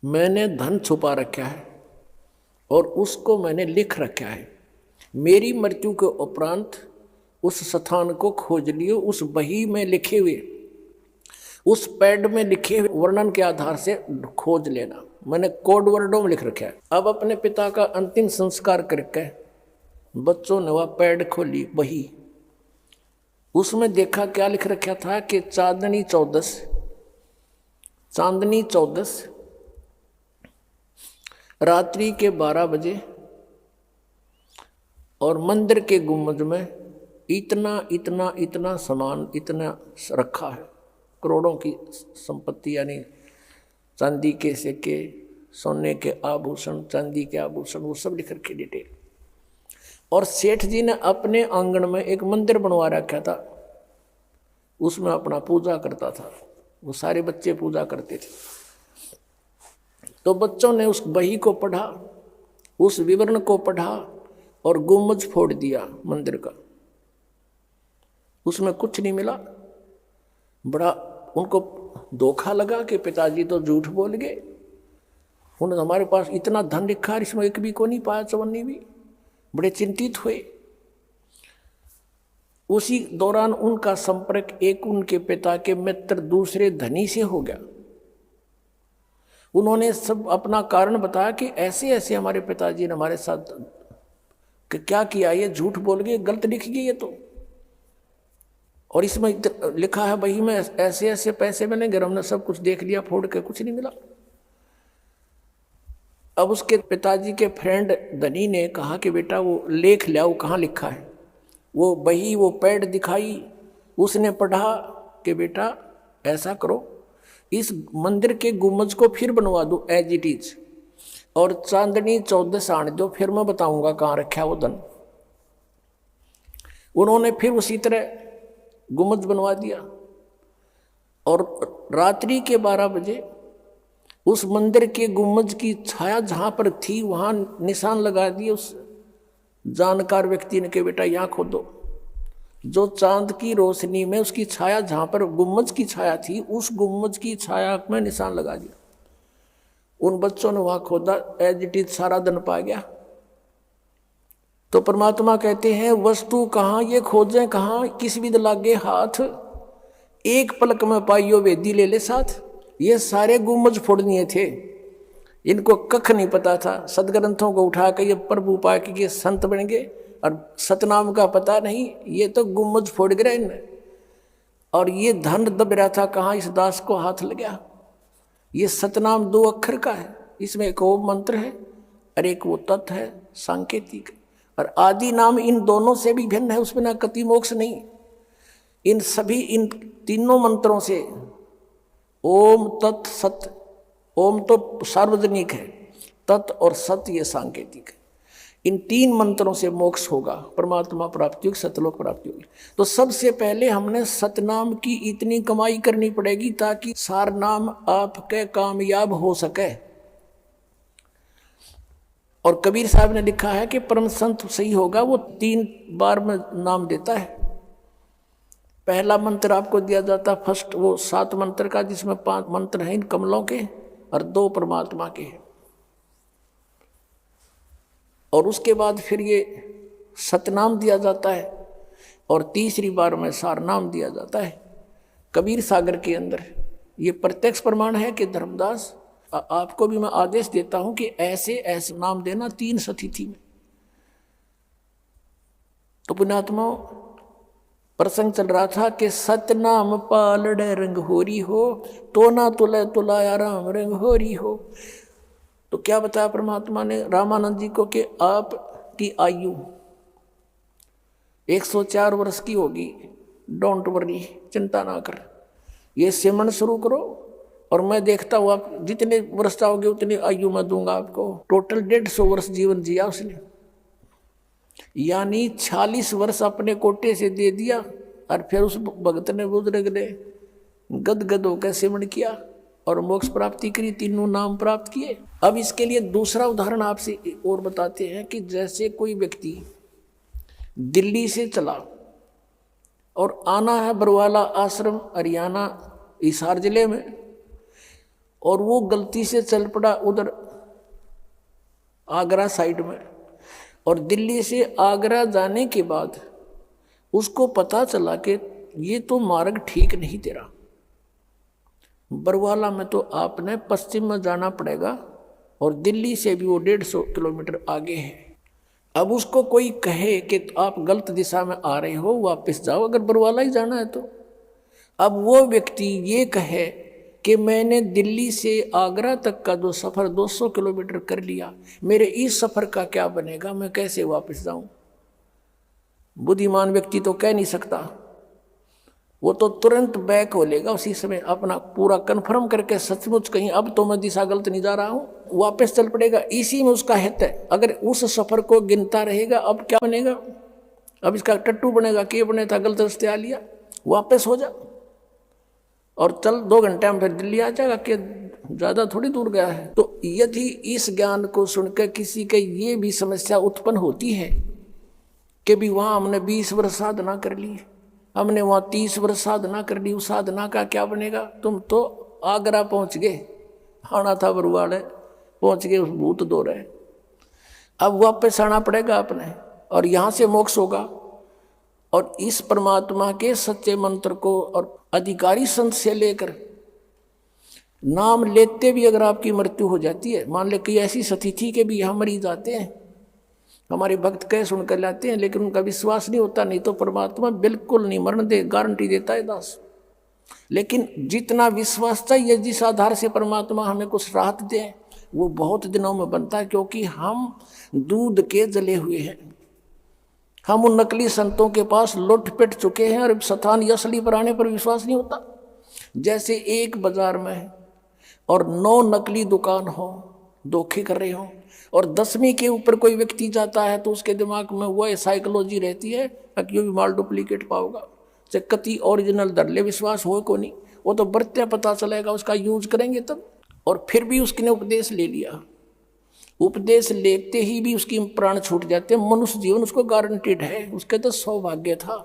मैंने धन छुपा रखा है और उसको मैंने लिख रखा है, मेरी मृत्यु के उपरांत उस स्थान को खोज लियो, उस बही में लिखे हुए, उस पैड में लिखे हुए वर्णन के आधार से खोज लेना। मैंने कोड वर्डों में लिख रखा है। अब अपने पिता का अंतिम संस्कार करके बच्चों ने वह पैड खोली, बही, उसमें देखा क्या लिख रखा था कि चांदनी 14 रात्रि के 12 बजे, और मंदिर के गुम्बद में इतना इतना इतना सामान इतना रखा है, करोड़ों की संपत्ति, यानी चांदी के सिक्के, सोने के आभूषण, चांदी के आभूषण, वो सब लिख रखे डिटेल। और सेठ जी ने अपने आंगन में एक मंदिर बनवा रखा था, उसमें अपना पूजा करता था, वो सारे बच्चे पूजा करते थे। तो बच्चों ने उस बही को पढ़ा, उस विवरण को पढ़ा, और गुम्बज फोड़ दिया मंदिर का, उसमें कुछ नहीं मिला। बड़ा उनको धोखा लगा कि पिताजी तो झूठ बोल गए, उन्होंने हमारे पास इतना धन लिखा, इसमें एक भी को नहीं पाया, चवन्नी भी। बड़े चिंतित हुए। उसी दौरान उनका संपर्क एक उनके पिता के मित्र दूसरे धनी से हो गया। उन्होंने सब अपना कारण बताया कि ऐसे ऐसे हमारे पिताजी ने हमारे साथ क्या किया, ये झूठ बोल गए, गलत लिख गए ये तो, और इसमें लिखा है बही में ऐसे ऐसे पैसे मिलेंगे, हमने सब कुछ देख लिया, फोड़ के कुछ नहीं मिला। अब उसके पिताजी के फ्रेंड धनी ने कहा कि बेटा वो लेख लिया, वो कहाँ लिखा है। वो बही, वो पैड दिखाई, उसने पढ़ा कि बेटा ऐसा करो, इस मंदिर के गुम्बज को फिर बनवा दो एज इट इज, और चांदनी 14 आने दो, फिर मैं बताऊंगा कहाँ रखा है वो धन। उन्होंने फिर उसी तरह गुम्बज बनवा दिया, और रात्रि के 12 बजे उस मंदिर के गुम्बज की छाया जहाँ पर थी वहाँ निशान लगा दिए उस जानकार व्यक्ति ने कि बेटा यहाँ खोदो। जो चांद की रोशनी में उसकी छाया जहाँ पर गुम्बज की छाया थी, उस गुम्बज की छाया में निशान लगा दिया। उन बच्चों ने वहाँ खोदा, एज इट इज सारा धन पा गया। तो परमात्मा कहते हैं वस्तु कहाँ ये खोजें कहाँ, किस विध लागे हाथ, एक पलक में पाइयो वेदी ले ले साथ। ये सारे गुम्बज फोड़निए थे, इनको कख नहीं पता था। सदग्रंथों को उठा कर ये प्रभु पा के संत बन गए, और सतनाम का पता नहीं, ये तो गुम्बज फोड़ गिरा इनने। और ये धन दब रहा था, कहाँ इस दास को हाथ लग गया। ये सतनाम 2 अक्षर का है, इसमें एक ओम मंत्र है और एक वो तत् है सांकेतिक, और आदि नाम इन दोनों से भी भिन्न है, उसमें ना कति मोक्ष नहीं। इन सभी इन तीनों मंत्रों से ओम तत् सत, ओम तो सार्वजनिक है, तत् और सत ये सांकेतिक है। इन 3 मंत्रों से मोक्ष होगा, परमात्मा प्राप्ति होगी, सतलोक प्राप्ति होगी। तो सबसे पहले हमने सतनाम की इतनी कमाई करनी पड़ेगी ताकि सार नाम आपके कामयाब हो सके। और कबीर साहब ने लिखा है कि परम संत सही होगा वो 3 बार में नाम देता है। पहला मंत्र आपको दिया जाता फर्स्ट, वो 7 मंत्र का, जिसमें 5 मंत्र हैं इन कमलों के और 2 परमात्मा के। और उसके बाद फिर ये सतनाम दिया जाता है और तीसरी बार में सारनाम दिया जाता है कबीर सागर के अंदर। ये प्रत्यक्ष प्रमाण है कि धर्मदास, आपको भी मैं आदेश देता हूं कि ऐसे ऐसे नाम देना 3 सतिथि में। तो पुण्यात्मा, प्रसंग चल रहा था कि सतनाम पालड़े रंग होरी हो, तो ना तुले तुलाया राम रंग होरी हो। तो क्या बताया परमात्मा ने रामानंद जी को कि आपकी आयु 104 वर्ष की होगी, डोंट वरी, चिंता ना कर, ये सिमरन शुरू करो और मैं देखता हूँ आप जितने वर्ष चाहोगे उतनी आयु मैं दूंगा आपको। टोटल 150 वर्ष जीवन जिया उसने, यानी 46 वर्ष अपने कोटे से दे दिया। और फिर उस भगत ने बुजुर्ग ने गदगद होकर सिमरन किया और मोक्ष प्राप्ति करी, 3 नाम प्राप्त किए। अब इसके लिए दूसरा उदाहरण आपसे और बताते हैं कि जैसे कोई व्यक्ति दिल्ली से चला और आना है बरवाला आश्रम हरियाणा हिसार जिले में, और वो गलती से चल पड़ा उधर आगरा साइड में, और दिल्ली से आगरा जाने के बाद उसको पता चला कि ये तो मार्ग ठीक नहीं तेरा, बरवाला में तो आपने पश्चिम में जाना पड़ेगा और दिल्ली से भी वो 150 किलोमीटर आगे है। अब उसको कोई कहे कि आप गलत दिशा में आ रहे हो, वापस जाओ अगर बरवाला ही जाना है तो। अब वो व्यक्ति ये कहे कि मैंने दिल्ली से आगरा तक का जो सफ़र 200 किलोमीटर कर लिया, मेरे इस सफ़र का क्या बनेगा, मैं कैसे वापस जाऊं। बुद्धिमान व्यक्ति तो कह नहीं सकता, वो तो तुरंत बैक हो लेगा उसी समय, अपना पूरा कन्फर्म करके सचमुच कहीं अब तो मैं दिशा गलत नहीं जा रहा हूँ, वापस चल पड़ेगा। इसी में उसका हित है। अगर उस सफ़र को गिनता रहेगा अब क्या बनेगा, अब इसका टट्टू बनेगा कि बने था गलत रास्ते आ लिया, वापस हो जा और चल 2 घंटे में फिर दिल्ली आ जाएगा कि ज़्यादा थोड़ी दूर गया है। तो यदि इस ज्ञान को सुनकर किसी के ये भी समस्या उत्पन्न होती है कि भी वहाँ हमने 20 वर्ष साधना कर ली, हमने वहाँ 30 वर्ष साधना कर ली, उस साधना का क्या बनेगा, तुम तो आगरा पहुँच गए, आना था बरवाड़े पहुँच गए, उस भूत दो रहे, अब वापस आना पड़ेगा अपने, और यहाँ से मोक्ष होगा। और इस परमात्मा के सच्चे मंत्र को और अधिकारी संत से लेकर नाम लेते भी अगर आपकी मृत्यु हो जाती है, मान ले कि ऐसी स्थिति के भी यहाँ मरीज जाते हैं, हमारे भक्त कह सुनकर लाते हैं, लेकिन उनका विश्वास नहीं होता, नहीं तो परमात्मा बिल्कुल नहीं मरण दे, गारंटी देता है दास। लेकिन जितना विश्वास चाहिए, जिस आधार से परमात्मा हमें कुछ राहत दे, वो बहुत दिनों में बनता है, क्योंकि हम दूध के जले हुए हैं। हम उन नकली संतों के पास लुट पिट चुके हैं और सतान असली पर आने पर विश्वास नहीं होता। जैसे एक बाजार में है और 9 नकली दुकान हो, धोखे कर रहे हो, और 10वीं के ऊपर कोई व्यक्ति जाता है तो उसके दिमाग में वह साइकोलॉजी रहती है कि भी माल डुप्लीकेट पाओगा, चाहे कति ओरिजिनल धर ले, विश्वास हो को नहीं, वो तो बरते पता चलेगा, उसका यूज करेंगे तब। और फिर भी उसने उपदेश ले लिया, उपदेश लेते ही भी उसकी प्राण छूट जाते हैं। मनुष्य जीवन उसको गारंटीड है, उसके तो सौभाग्य था,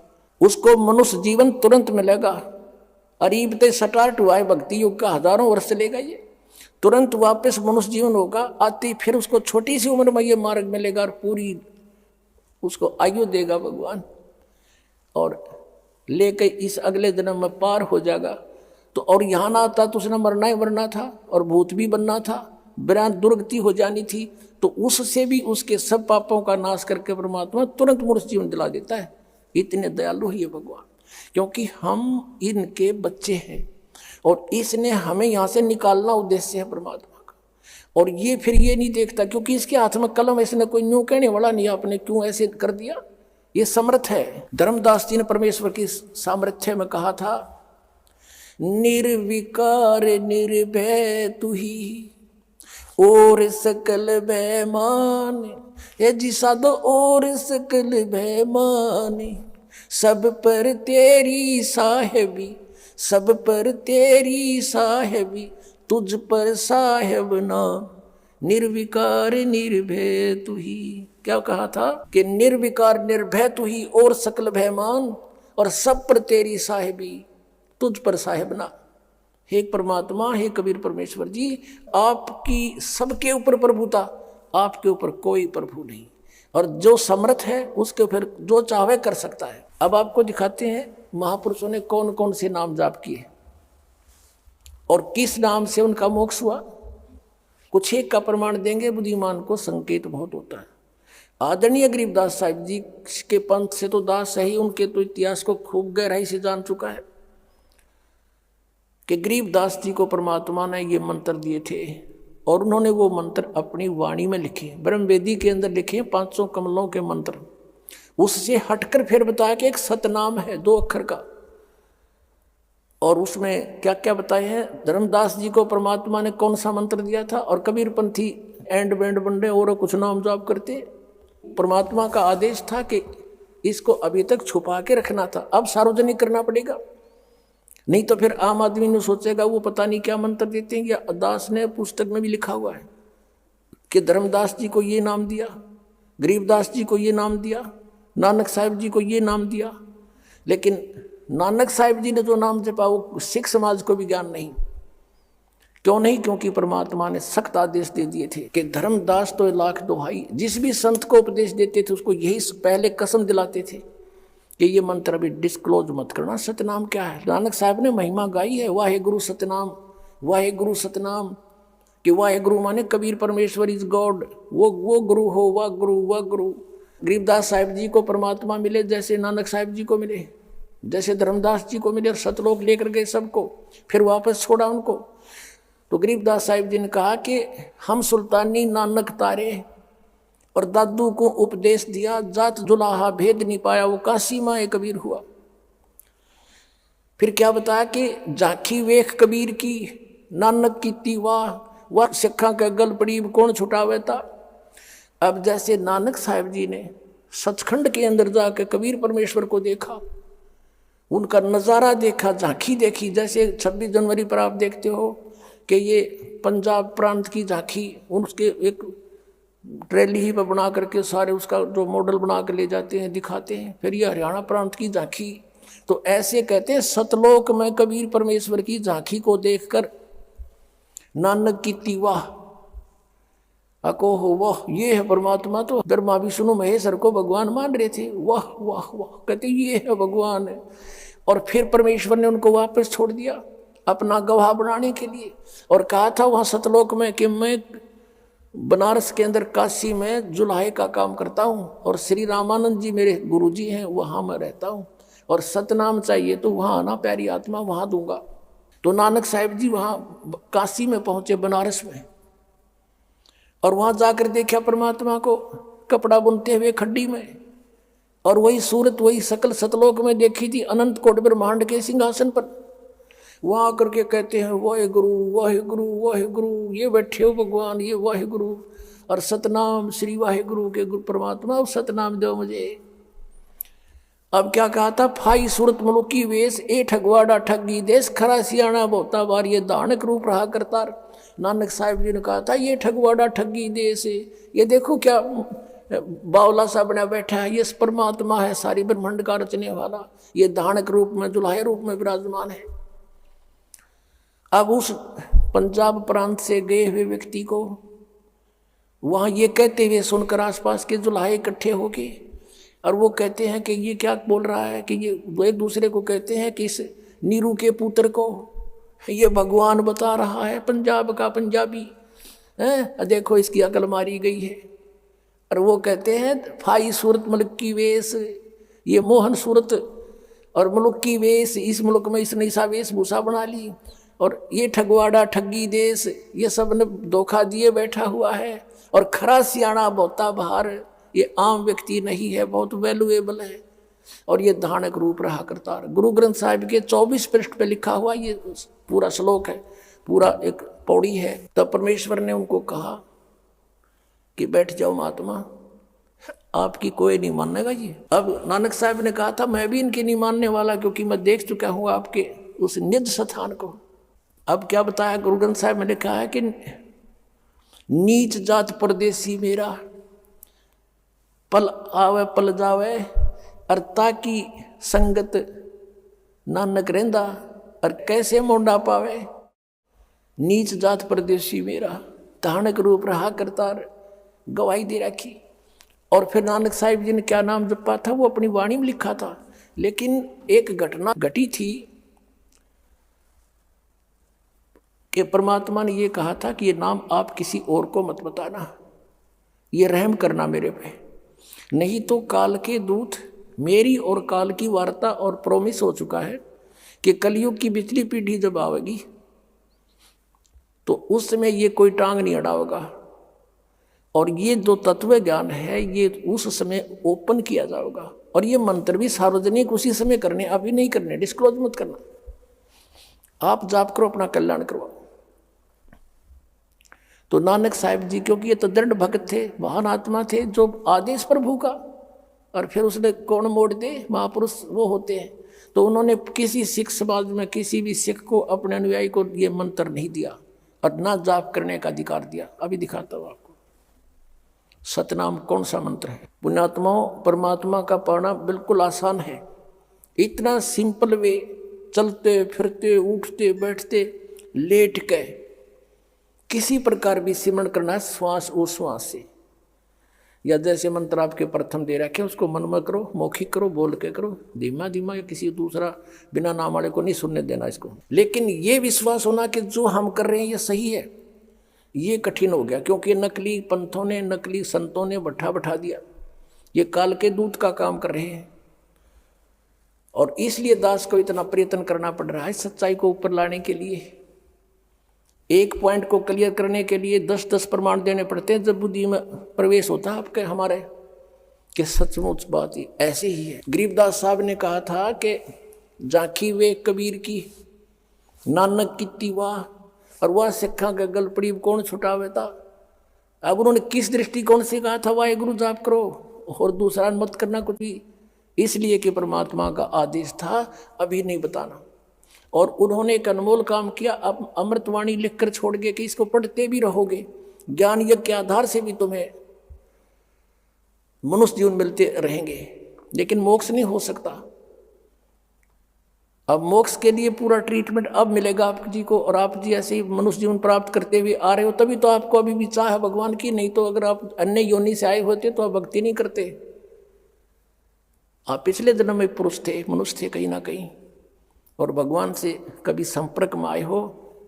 उसको मनुष्य जीवन तुरंत मिलेगा। अरीब ते स्टार्ट हुआ है भक्ति युग का, हजारों वर्ष चलेगा, ये तुरंत वापस मनुष्य जीवन होगा। आती फिर उसको छोटी सी उम्र में ये मार्ग मिलेगा और पूरी उसको आयु देगा भगवान, और लेके इस अगले जन्म में पार हो जाएगा। तो और यहाँ ना आता तो उसने मरना ही मरना था और भूत भी बनना था, बिरान दुर्गति हो जानी थी, तो उससे भी उसके सब पापों का नाश करके परमात्मा तुरंत मनुष्य जीवन दिला देता है। इतने दयालु है भगवान, क्योंकि हम इनके बच्चे हैं और इसने हमें यहाँ से निकालना उद्देश्य है परमात्मा का। और ये फिर ये नहीं देखता, क्योंकि इसके हाथ में कलम, इसने कोई न्यू कहने वाला नहीं, आपने क्यों ऐसे कर दिया, ये समर्थ है। धर्मदास जी ने परमेश्वर की सामर्थ्य में कहा था, निर्विकार निर्भय तू ही और सकल भय मान, ये जी साधो और सकल भय मान, सब पर तेरी साहेबी, सब पर तेरी साहेबी, तुझ पर साहेब ना, निर्विकार निर्भय तू ही। क्या कहा था कि निर्विकार निर्भय तू ही और सकल भय मान, और सब पर तेरी साहिबी, तुझ पर साहिब ना। हे परमात्मा, हे कबीर परमेश्वर जी, आपकी सबके ऊपर प्रभुता, आपके ऊपर कोई प्रभु नहीं, और जो समर्थ है उसके फिर जो चाहे कर सकता है। अब आपको दिखाते हैं महापुरुषों ने कौन कौन से नाम जाप किए और किस नाम से उनका मोक्ष हुआ। कुछ एक का प्रमाण देंगे, बुद्धिमान को संकेत बहुत होता है। आदरणीय गरीबदास साहिब जी के पंथ से तो दास है ही, उनके तो इतिहास को खूब गहराई से जान चुका है कि गरीबदास जी को परमात्मा ने ये मंत्र दिए थे और उन्होंने वो मंत्र अपनी वाणी में लिखे, ब्रह्मवेदी के अंदर लिखे 500 कमलों के मंत्र। उससे हटकर फिर बताया कि एक सतनाम है 2 अक्षर का, और उसमें क्या क्या बताए हैं। धर्मदास जी को परमात्मा ने कौन सा मंत्र दिया था, और कबीरपंथी एंड बैंड बंडे और कुछ नाम जाप करते। परमात्मा का आदेश था कि इसको अभी तक छुपा के रखना था, अब सार्वजनिक करना पड़ेगा, नहीं तो फिर आम आदमी ने सोचेगा वो पता नहीं क्या मंत्र देते हैं। या दास ने पुस्तक में भी लिखा हुआ है कि धर्मदास जी को ये नाम दिया, गरीबदास जी को ये नाम दिया, नानक साहिब जी को ये नाम दिया। लेकिन नानक साहिब जी ने जो नाम जपा वो सिख समाज को भी ज्ञान नहीं। क्यों नहीं? क्योंकि परमात्मा ने सख्त आदेश दे दिए थे कि धर्मदास तो लाख दोहाई। जिस भी संत को उपदेश देते थे उसको यही पहले कसम दिलाते थे कि ये मंत्र अभी डिस्क्लोज मत करना। सतनाम क्या है? नानक साहब ने महिमा गाई है, वाहे गुरु सतनाम, वाहे गुरु सतनाम, कि वाहे गुरु माने कबीर परमेश्वर इज गॉड, वो गुरु हो, वाह गुरु, वाह गुरु। गरीबदास साहिब जी को परमात्मा मिले जैसे नानक साहिब जी को मिले, जैसे धर्मदास जी को मिले, और सतलोक लेकर गए सबको, फिर वापस छोड़ा उनको। तो गरीबदास साहिब जी ने कहा कि हम सुल्तानी नानक तारे, और दादू को उपदेश दिया, जात जुलाहा भेद नहीं पाया, वो काशी माए कबीर हुआ। फिर क्या बताया कि झांकी वेख कबीर की, नानक की तीवा, वह सिखा के गल पड़ी कौन छुटावे था। अब जैसे नानक साहिब जी ने सचखंड के अंदर जाकर कबीर परमेश्वर को देखा, उनका नज़ारा देखा, झांकी देखी, जैसे 26 जनवरी पर आप देखते हो कि ये पंजाब प्रांत की झांकी, उसके एक ट्रेली ही पर बना करके सारे उसका जो मॉडल बना कर ले जाते हैं, दिखाते हैं। फिर ये हरियाणा प्रांत की झांकी, तो ऐसे कहते हैं सतलोक में कबीर परमेश्वर की झांकी को देखकर नानक की तीवा अको हो, वाह ये है परमात्मा। तो ब्रह्मा विष्णु महेश्वर को भगवान मान रहे थे, वाह वाह वाह, कहते ये है भगवान है। और फिर परमेश्वर ने उनको वापस छोड़ दिया अपना गवाह बनाने के लिए, और कहा था वहाँ सतलोक में कि मैं बनारस के अंदर काशी में जुलाहे का काम करता हूँ, और श्री रामानंद जी मेरे गुरुजी हैं, वहाँ मैं रहता हूँ, और सतनाम चाहिए तो वहाँ आना प्यारी आत्मा, वहाँ दूंगा। तो नानक साहिब जी वहाँ काशी में पहुँचे, बनारस में, और वहाँ जाकर देखा परमात्मा को कपड़ा बुनते हुए खड्डी में, और वही सूरत वही सकल सतलोक में देखी थी अनंत कोटि ब्रह्मांड के सिंहासन पर। वहाँ आकर के कहते हैं वाहे गुरु, वाहे गुरु, वाहे गुरु, ये बैठे हो भगवान, ये वाहे गुरु, और सतनाम श्री वाहे गुरु के गुरु परमात्मा सतनाम दो मुझे। अब क्या कहा था? फाई सूरत मलुकी वेश, ए ठगवाड़ा ठगी देश, खरा सियाणा बहुता बार, ये दानक रूप रहा करतार। नानक साहिब जी ने कहा था ये ठगवाड़ा ठगी देश है, ये देखो क्या बावला सा बना बैठा है, ये परमात्मा है सारी ब्रह्मांड का रचने वाला, ये दानक रूप में दुल्हे रूप में विराजमान है। अब उस पंजाब प्रांत से गए हुए व्यक्ति को वहाँ ये कहते हुए सुनकर आसपास के जुलाहे इकट्ठे हो गए, और वो कहते हैं कि ये क्या बोल रहा है, कि ये एक दूसरे को कहते हैं कि इस नीरू के पुत्र को ये भगवान बता रहा है, पंजाब का पंजाबी है, देखो इसकी अकल मारी गई है। और वो कहते हैं फाई सूरत मुल्क की वेश, ये मोहन सूरत और मुल्क की वेश, इस मुल्क में इसने ऐसा वेशभूषा बना ली, और ये ठगवाड़ा ठगी देश, ये सब ने धोखा दिए बैठा हुआ है, और खरा सियाणा बहुता बाहर, ये आम व्यक्ति नहीं है, बहुत वैल्यूएबल है, और ये धानक रूप रहा करता है। गुरु ग्रंथ साहिब के 24 पृष्ठ पे लिखा हुआ ये पूरा श्लोक है, पूरा एक पौड़ी है। तब परमेश्वर ने उनको कहा कि बैठ जाओ महात्मा, आपकी कोई नहीं मानेगा ये। अब नानक साहब ने कहा था मैं भी इनकी नहीं मानने वाला, क्योंकि मैं देख चुका हूँ आपके उस निज स्थान को। अब क्या बताया गुरु ग्रंथ साहब ने लिखा है कि नीच जात परदेसी मेरा, पल आवे पल जावे, अर्ता की संगत नानक रहंदा और कैसे मोंडा पावे। नीच जात परदेसी मेरा धानक रूप रहा करतार गवाही दे रखी। और फिर नानक साहिब जी ने क्या नाम जपा था वो अपनी वाणी में लिखा था। लेकिन एक घटना घटी थी कि परमात्मा ने ये कहा था कि ये नाम आप किसी और को मत बताना, ये रहम करना मेरे पे, नहीं तो काल के दूत मेरी और काल की वार्ता और प्रोमिस हो चुका है कि कलयुग की बिचली पीढ़ी जब आवेगी तो उस समय ये कोई टांग नहीं अड़ाएगा और ये जो तत्व ज्ञान है ये उस समय ओपन किया जाएगा। और ये मंत्र भी सार्वजनिक उसी समय करने, अभी नहीं करने, डिस्क्लोज मत करना। आप जाप करो, अपना कल्याण करवाओ। तो नानक साहिब जी क्योंकि ये तो दृढ़ भक्त थे, महान आत्मा थे, जो आदेश प्रभु का, और फिर उसने कौन मोड़ दे, महापुरुष वो होते हैं। तो उन्होंने किसी सिख समाज में किसी भी सिख को, अपने अनुयायी को ये मंत्र नहीं दिया और ना जाप करने का अधिकार दिया। अभी दिखाता हूँ आपको। सतनाम कौन सा मंत्र है? पुण्यात्माओं, परमात्मा का पाना बिल्कुल आसान है। इतना सिंपल वे, चलते फिरते उठते बैठते लेट के किसी प्रकार भी सिमरण करना है, श्वास उश्वास से। या जैसे मंत्र आपके प्रथम दे रखे उसको मन में करो, मौखिक करो, बोल के करो, धीमा धीमा, या किसी दूसरा बिना नाम वाले को नहीं सुनने देना इसको। लेकिन ये विश्वास होना कि जो हम कर रहे हैं ये सही है, ये कठिन हो गया क्योंकि नकली पंथों ने, नकली संतों ने बैठा दिया। ये काल के दूत का काम कर रहे हैं और इसलिए दास को इतना प्रयत्न करना पड़ रहा है सच्चाई को ऊपर लाने के लिए। एक पॉइंट को क्लियर करने के लिए 10-10 प्रमाण देने पड़ते हैं जब बुद्धि में प्रवेश होता है आपके, हमारे, कि सचमुच बात ही ऐसे ही है। गरीबदास साहब ने कहा था कि झांकी वे कबीर की, नानक की वाह, और वह सिखा का गल पड़ी कौन छुटावे था। अब उन्होंने किस दृष्टिकोण से कहा था वाहेगुरु जाप करो और दूसरा मत करना कुछ भी, इसलिए कि परमात्मा का आदेश था अभी नहीं बताना। और उन्होंने एक अनमोल काम किया, अब अमृतवाणी लिखकर छोड़ गए कि इसको पढ़ते भी रहोगे, ज्ञान यज्ञ के आधार से भी तुम्हें मनुष्य जीवन मिलते रहेंगे, लेकिन मोक्ष नहीं हो सकता। अब मोक्ष के लिए पूरा ट्रीटमेंट अब मिलेगा आप जी को, और आप जी ऐसे ही मनुष्य जीवन प्राप्त करते हुए आ रहे हो, तभी तो आपको अभी भी चाह है भगवान की। नहीं तो अगर आप अन्य योनि से आए होते तो आप भक्ति नहीं करते। आप पिछले जन्म में पुरुष थे, मनुष्य थे कहीं ना कहीं, और भगवान से कभी संपर्क में आए हो,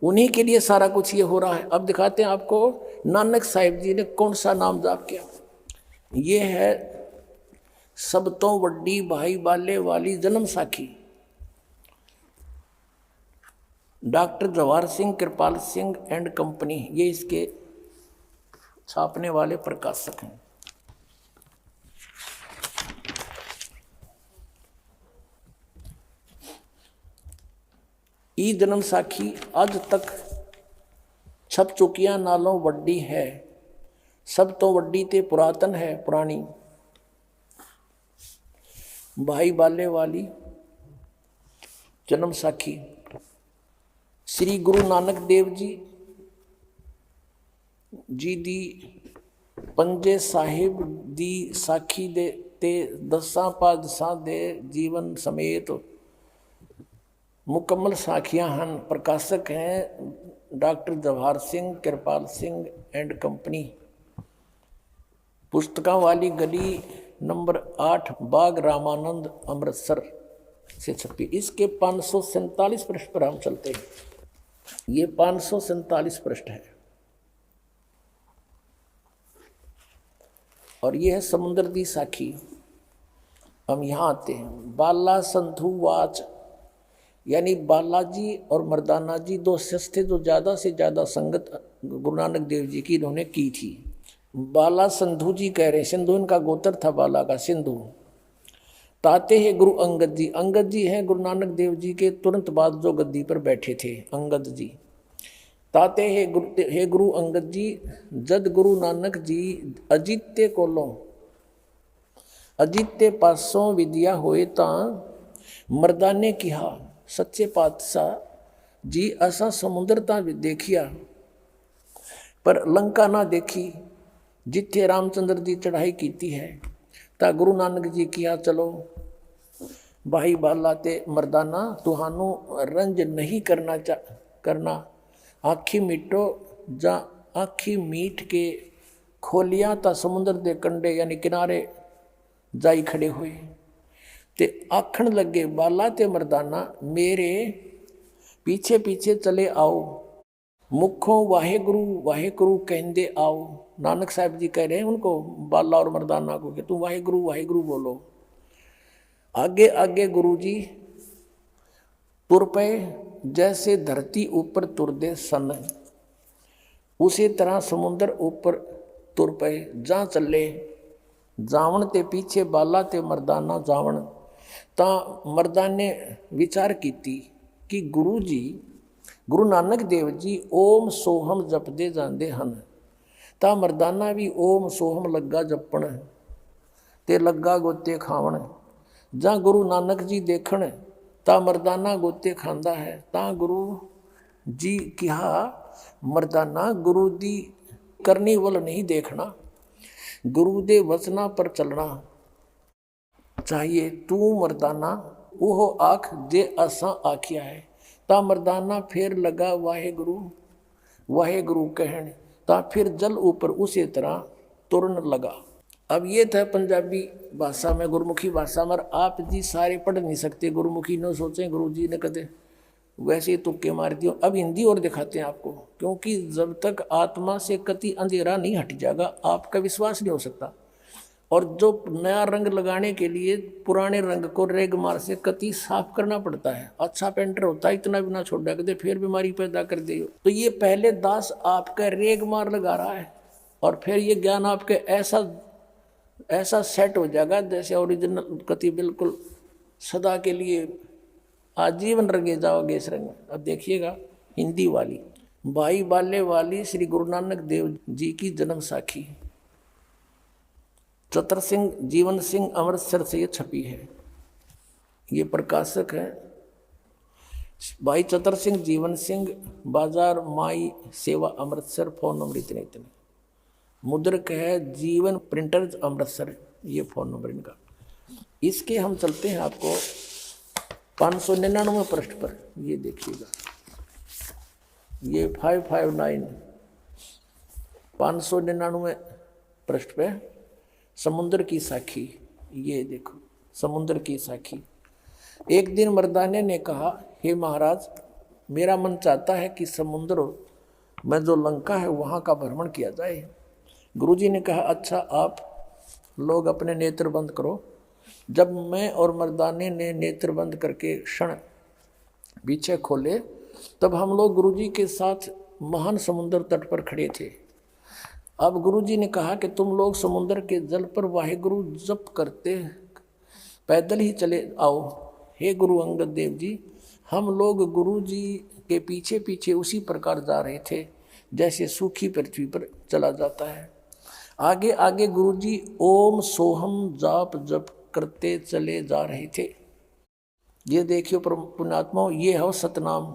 उन्हीं के लिए सारा कुछ ये हो रहा है। अब दिखाते हैं आपको नानक साहिब जी ने कौन सा नाम जाप किया। ये है सब तो वड्डी भाई बाले वाली जन्म साखी। Doctor Jawahar Singh, Kirpal Singh and company, ये इसके छापने वाले प्रकाशक हैं। ई जन्म साखी आज तक छप चुकिया नालों वड्डी है, सब तो वड्डी ते पुरातन है पुरानी। भाई बाले वाली जन्म साखी श्री गुरु नानक देव जी दी पंजे साहिब दी साखी दे ते 10 पातशाह दे जीवन समेत मुकम्मल साखियां हैं। प्रकाशक हैं doctor Jawahar Singh, Kirpal Singh and company. पुस्तकों वाली गली नंबर 8 बाग रामानंद अमृतसर से छपी। इसके 547 पृष्ठ पर हम चलते हैं। ये 547 पृष्ठ है और ये है समुद्र दी साखी। हम यहाँ आते हैं। बाला संधु वाच, यानी बालाजी और मर्दाना जी दो शिष्य थे जो ज़्यादा से ज़्यादा संगत गुरु नानक देव जी की इन्होंने की थी। बाला संधु जी कह रहे हैं, सिंधु इनका गोत्र था बाला का, सिंधु। ताते हैं गुरु अंगद जी, अंगद जी हैं गुरु नानक देव जी के तुरंत बाद जो गद्दी पर बैठे थे, अंगद जी। ताते हे गुरु अंगद जी, जद गुरु नानक जी अजित्य कोलों अजित्य पासों विद्या होए तां मर्दाने किहा, सच्चे पातशाह जी असा समुद्र ता देखिया पर लंका ना देखी, जिथे रामचंद्र जी चढ़ाई कीती है। ता गुरु नानक जी किया चलो भाई बाला ते मर्दाना तुहानू रंज नहीं करना आखी मीटो जा आखी मीट के खोलिया ता समुद्र दे कंडे यानी किनारे जाई खड़े हुए ते आखण लगे बाला ते मर्दाना मेरे पीछे पीछे चले आओ, मुखों वाहेगुरु वाहेगुरु कहते आओ। नानक साहब जी कह रहे हैं उनको, बाला और मर्दाना को, कि तुम वाहेगुरु वाहेगुरु बोलो। आगे आगे गुरु जी तुर पे जैसे धरती ऊपर तुर दे सन, उसी तरह समुद्र ऊपर तुर पे जा चले। जावण ते पीछे बाला ते मर्दाना जावण। ता मर्दाने विचार कीती कि गुरु जी गुरु नानक देव जी ओम सोहम जपदे जांदे हन। ता मर्दाना भी ओम सोहम लग्गा जपण ते लग्गा गोते खावण। जा गुरु नानक जी देखण ता मर्दाना गोते खांदा है। ता गुरु जी कहा मर्दाना गुरु दी करनी वल नहीं देखना, गुरु दे वचना पर चलना चाहिए। तू मर्दाना वो आख जे असा आखिया है। ता मर्दाना फिर लगा वाहे गुरु कहण। ता फिर जल ऊपर उसी तरह तुरन लगा। अब ये था पंजाबी भाषा में, गुरुमुखी भाषा में। आप जी सारे पढ़ नहीं सकते गुरुमुखी, न सोचें गुरु जी ने कदे वैसे ही तुक्के मार दियो। अब हिंदी और दिखाते हैं आपको, क्योंकि जब तक आत्मा से कति अंधेरा नहीं हट जाएगा आपका विश्वास नहीं हो सकता। और जो नया रंग लगाने के लिए पुराने रंग को रेग मार से कति साफ करना पड़ता है। अच्छा पेंटर होता है इतना भी ना छोड़ दे, फिर बीमारी पैदा कर दे। तो ये पहले दास आपका रेग मार लगा रहा है और फिर ये ज्ञान आपके ऐसा सेट हो जाएगा जैसे ओरिजिनल कति बिल्कुल सदा के लिए आजीवन रंगे जाओगे इस रंग। अब देखिएगा हिंदी वाली, भाई बाले वाली श्री गुरु नानक देव जी की जन्म साखी, चतर सिंह जीवन सिंह अमृतसर से ये छपी है। ये प्रकाशक है भाई चतर सिंह जीवन सिंह, बाजार माई सेवा अमृतसर, फोन नंबर इतने। मुद्रक है जीवन प्रिंटर्स अमृतसर, ये फोन नंबर इनका। इसके हम चलते हैं आपको 599 पृष्ठ पर, ये देखिएगा, ये 559 599 पृष्ठ पे समुद्र की साखी। ये देखो समुद्र की साखी। एक दिन मर्दाने ने कहा, हे महाराज मेरा मन चाहता है कि समुद्र में जो लंका है वहाँ का भ्रमण किया जाए। गुरुजी ने कहा, अच्छा आप लोग अपने नेत्र बंद करो। जब मैं और मर्दाने ने नेत्र बंद करके क्षण पीछे खोले तब हम लोग गुरुजी के साथ महान समुद्र तट पर खड़े थे। अब गुरुजी ने कहा कि तुम लोग समुद्र के जल पर वाहेगुरु जप करते पैदल ही चले आओ। हे गुरु अंगद देव जी, हम लोग गुरुजी के पीछे पीछे उसी प्रकार जा रहे थे जैसे सूखी पृथ्वी पर चला जाता है। आगे आगे गुरुजी ओम सोहम जाप जप करते चले जा रहे थे। ये देखियो पुण्यात्माओं, ये है सतनाम।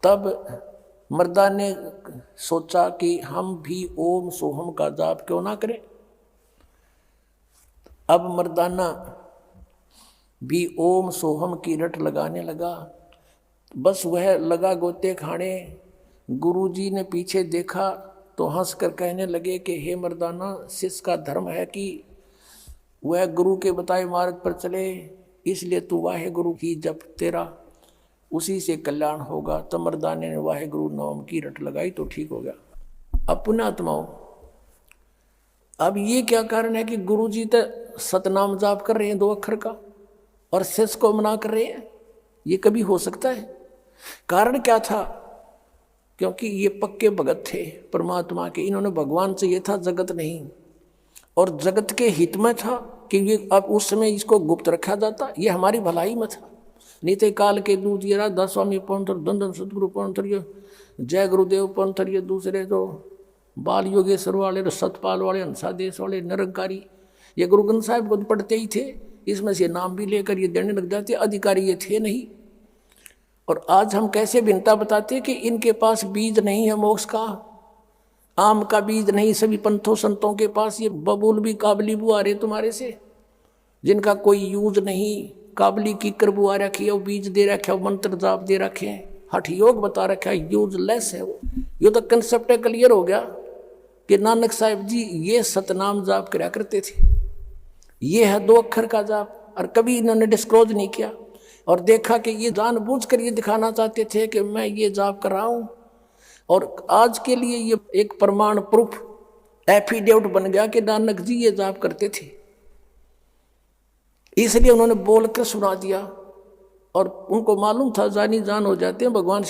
तब मर्दा ने सोचा कि हम भी ओम सोहम का जाप क्यों ना करें। अब मर्दाना भी ओम सोहम की रट लगाने लगा। बस वह लगा गोते खाने। गुरुजी ने पीछे देखा तो हंसकर कहने लगे कि हे मर्दाना, शिष्य का धर्म है कि वह गुरु के बताए मार्ग पर चले, इसलिए तू वाहे गुरु की जप, तेरा उसी से कल्याण होगा। तो मर्दाने ने वाहे गुरु नाम की रट लगाई तो ठीक हो गया। अब पुण्यात्माओं, अब ये क्या कारण है कि गुरु जी तो सतनाम जाप कर रहे हैं 2 अक्षर का और शिष्य को मना कर रहे हैं? ये कभी हो सकता है? कारण क्या था? क्योंकि ये पक्के भगत थे परमात्मा के। इन्होंने भगवान से ये था जगत नहीं, और जगत के हित में था कि ये अब उस समय इसको गुप्त रखा जाता, ये हमारी भलाई में था। नीते काल के दूत ये दास स्वामी पंथर, धन सदगुरु पंथर, जय गुरुदेव पंथर, ये दूसरे तो बाल योगेश्वर वाले, सतपाल वाले, हंसादेश वाले, निरंकारी, ये गुरु ग्रंथ साहिब को पढ़ते ही थे। इसमें से नाम भी लेकर ये देने लग जाते, अधिकारी ये थे नहीं। और आज हम कैसे भिन्नता बताते कि इनके पास बीज नहीं है मोक्ष का, आम का बीज नहीं। सभी पंथों संतों के पास ये बबूल भी काबली बू आ रहे तुम्हारे से, जिनका कोई यूज नहीं, काबली की करबू आ रखी है, वो बीज दे रखे, वो मंत्र जाप दे रखे हैं, हठ योग बता रखा है, यूजलेस है वो। ये तो कंसेप्ट क्लियर हो गया कि नानक साहिब जी ये सतनाम जाप करा करते थे, ये है 2 अक्षर का जाप, और कभी इन्होंने डिस्क्लोज नहीं किया। और देखा कि ये जानबूझकर ये दिखाना चाहते थे कि मैं ये जाप कर रहा हूं, और आज के लिए ये एक प्रमाण प्रूफ एफिडेविट बन गया कि नानक जी ये जाप करते थे, इसलिए उन्होंने बोल कर सुना दिया। और उनको मालूम था जानी जान हो जाते हैं भगवान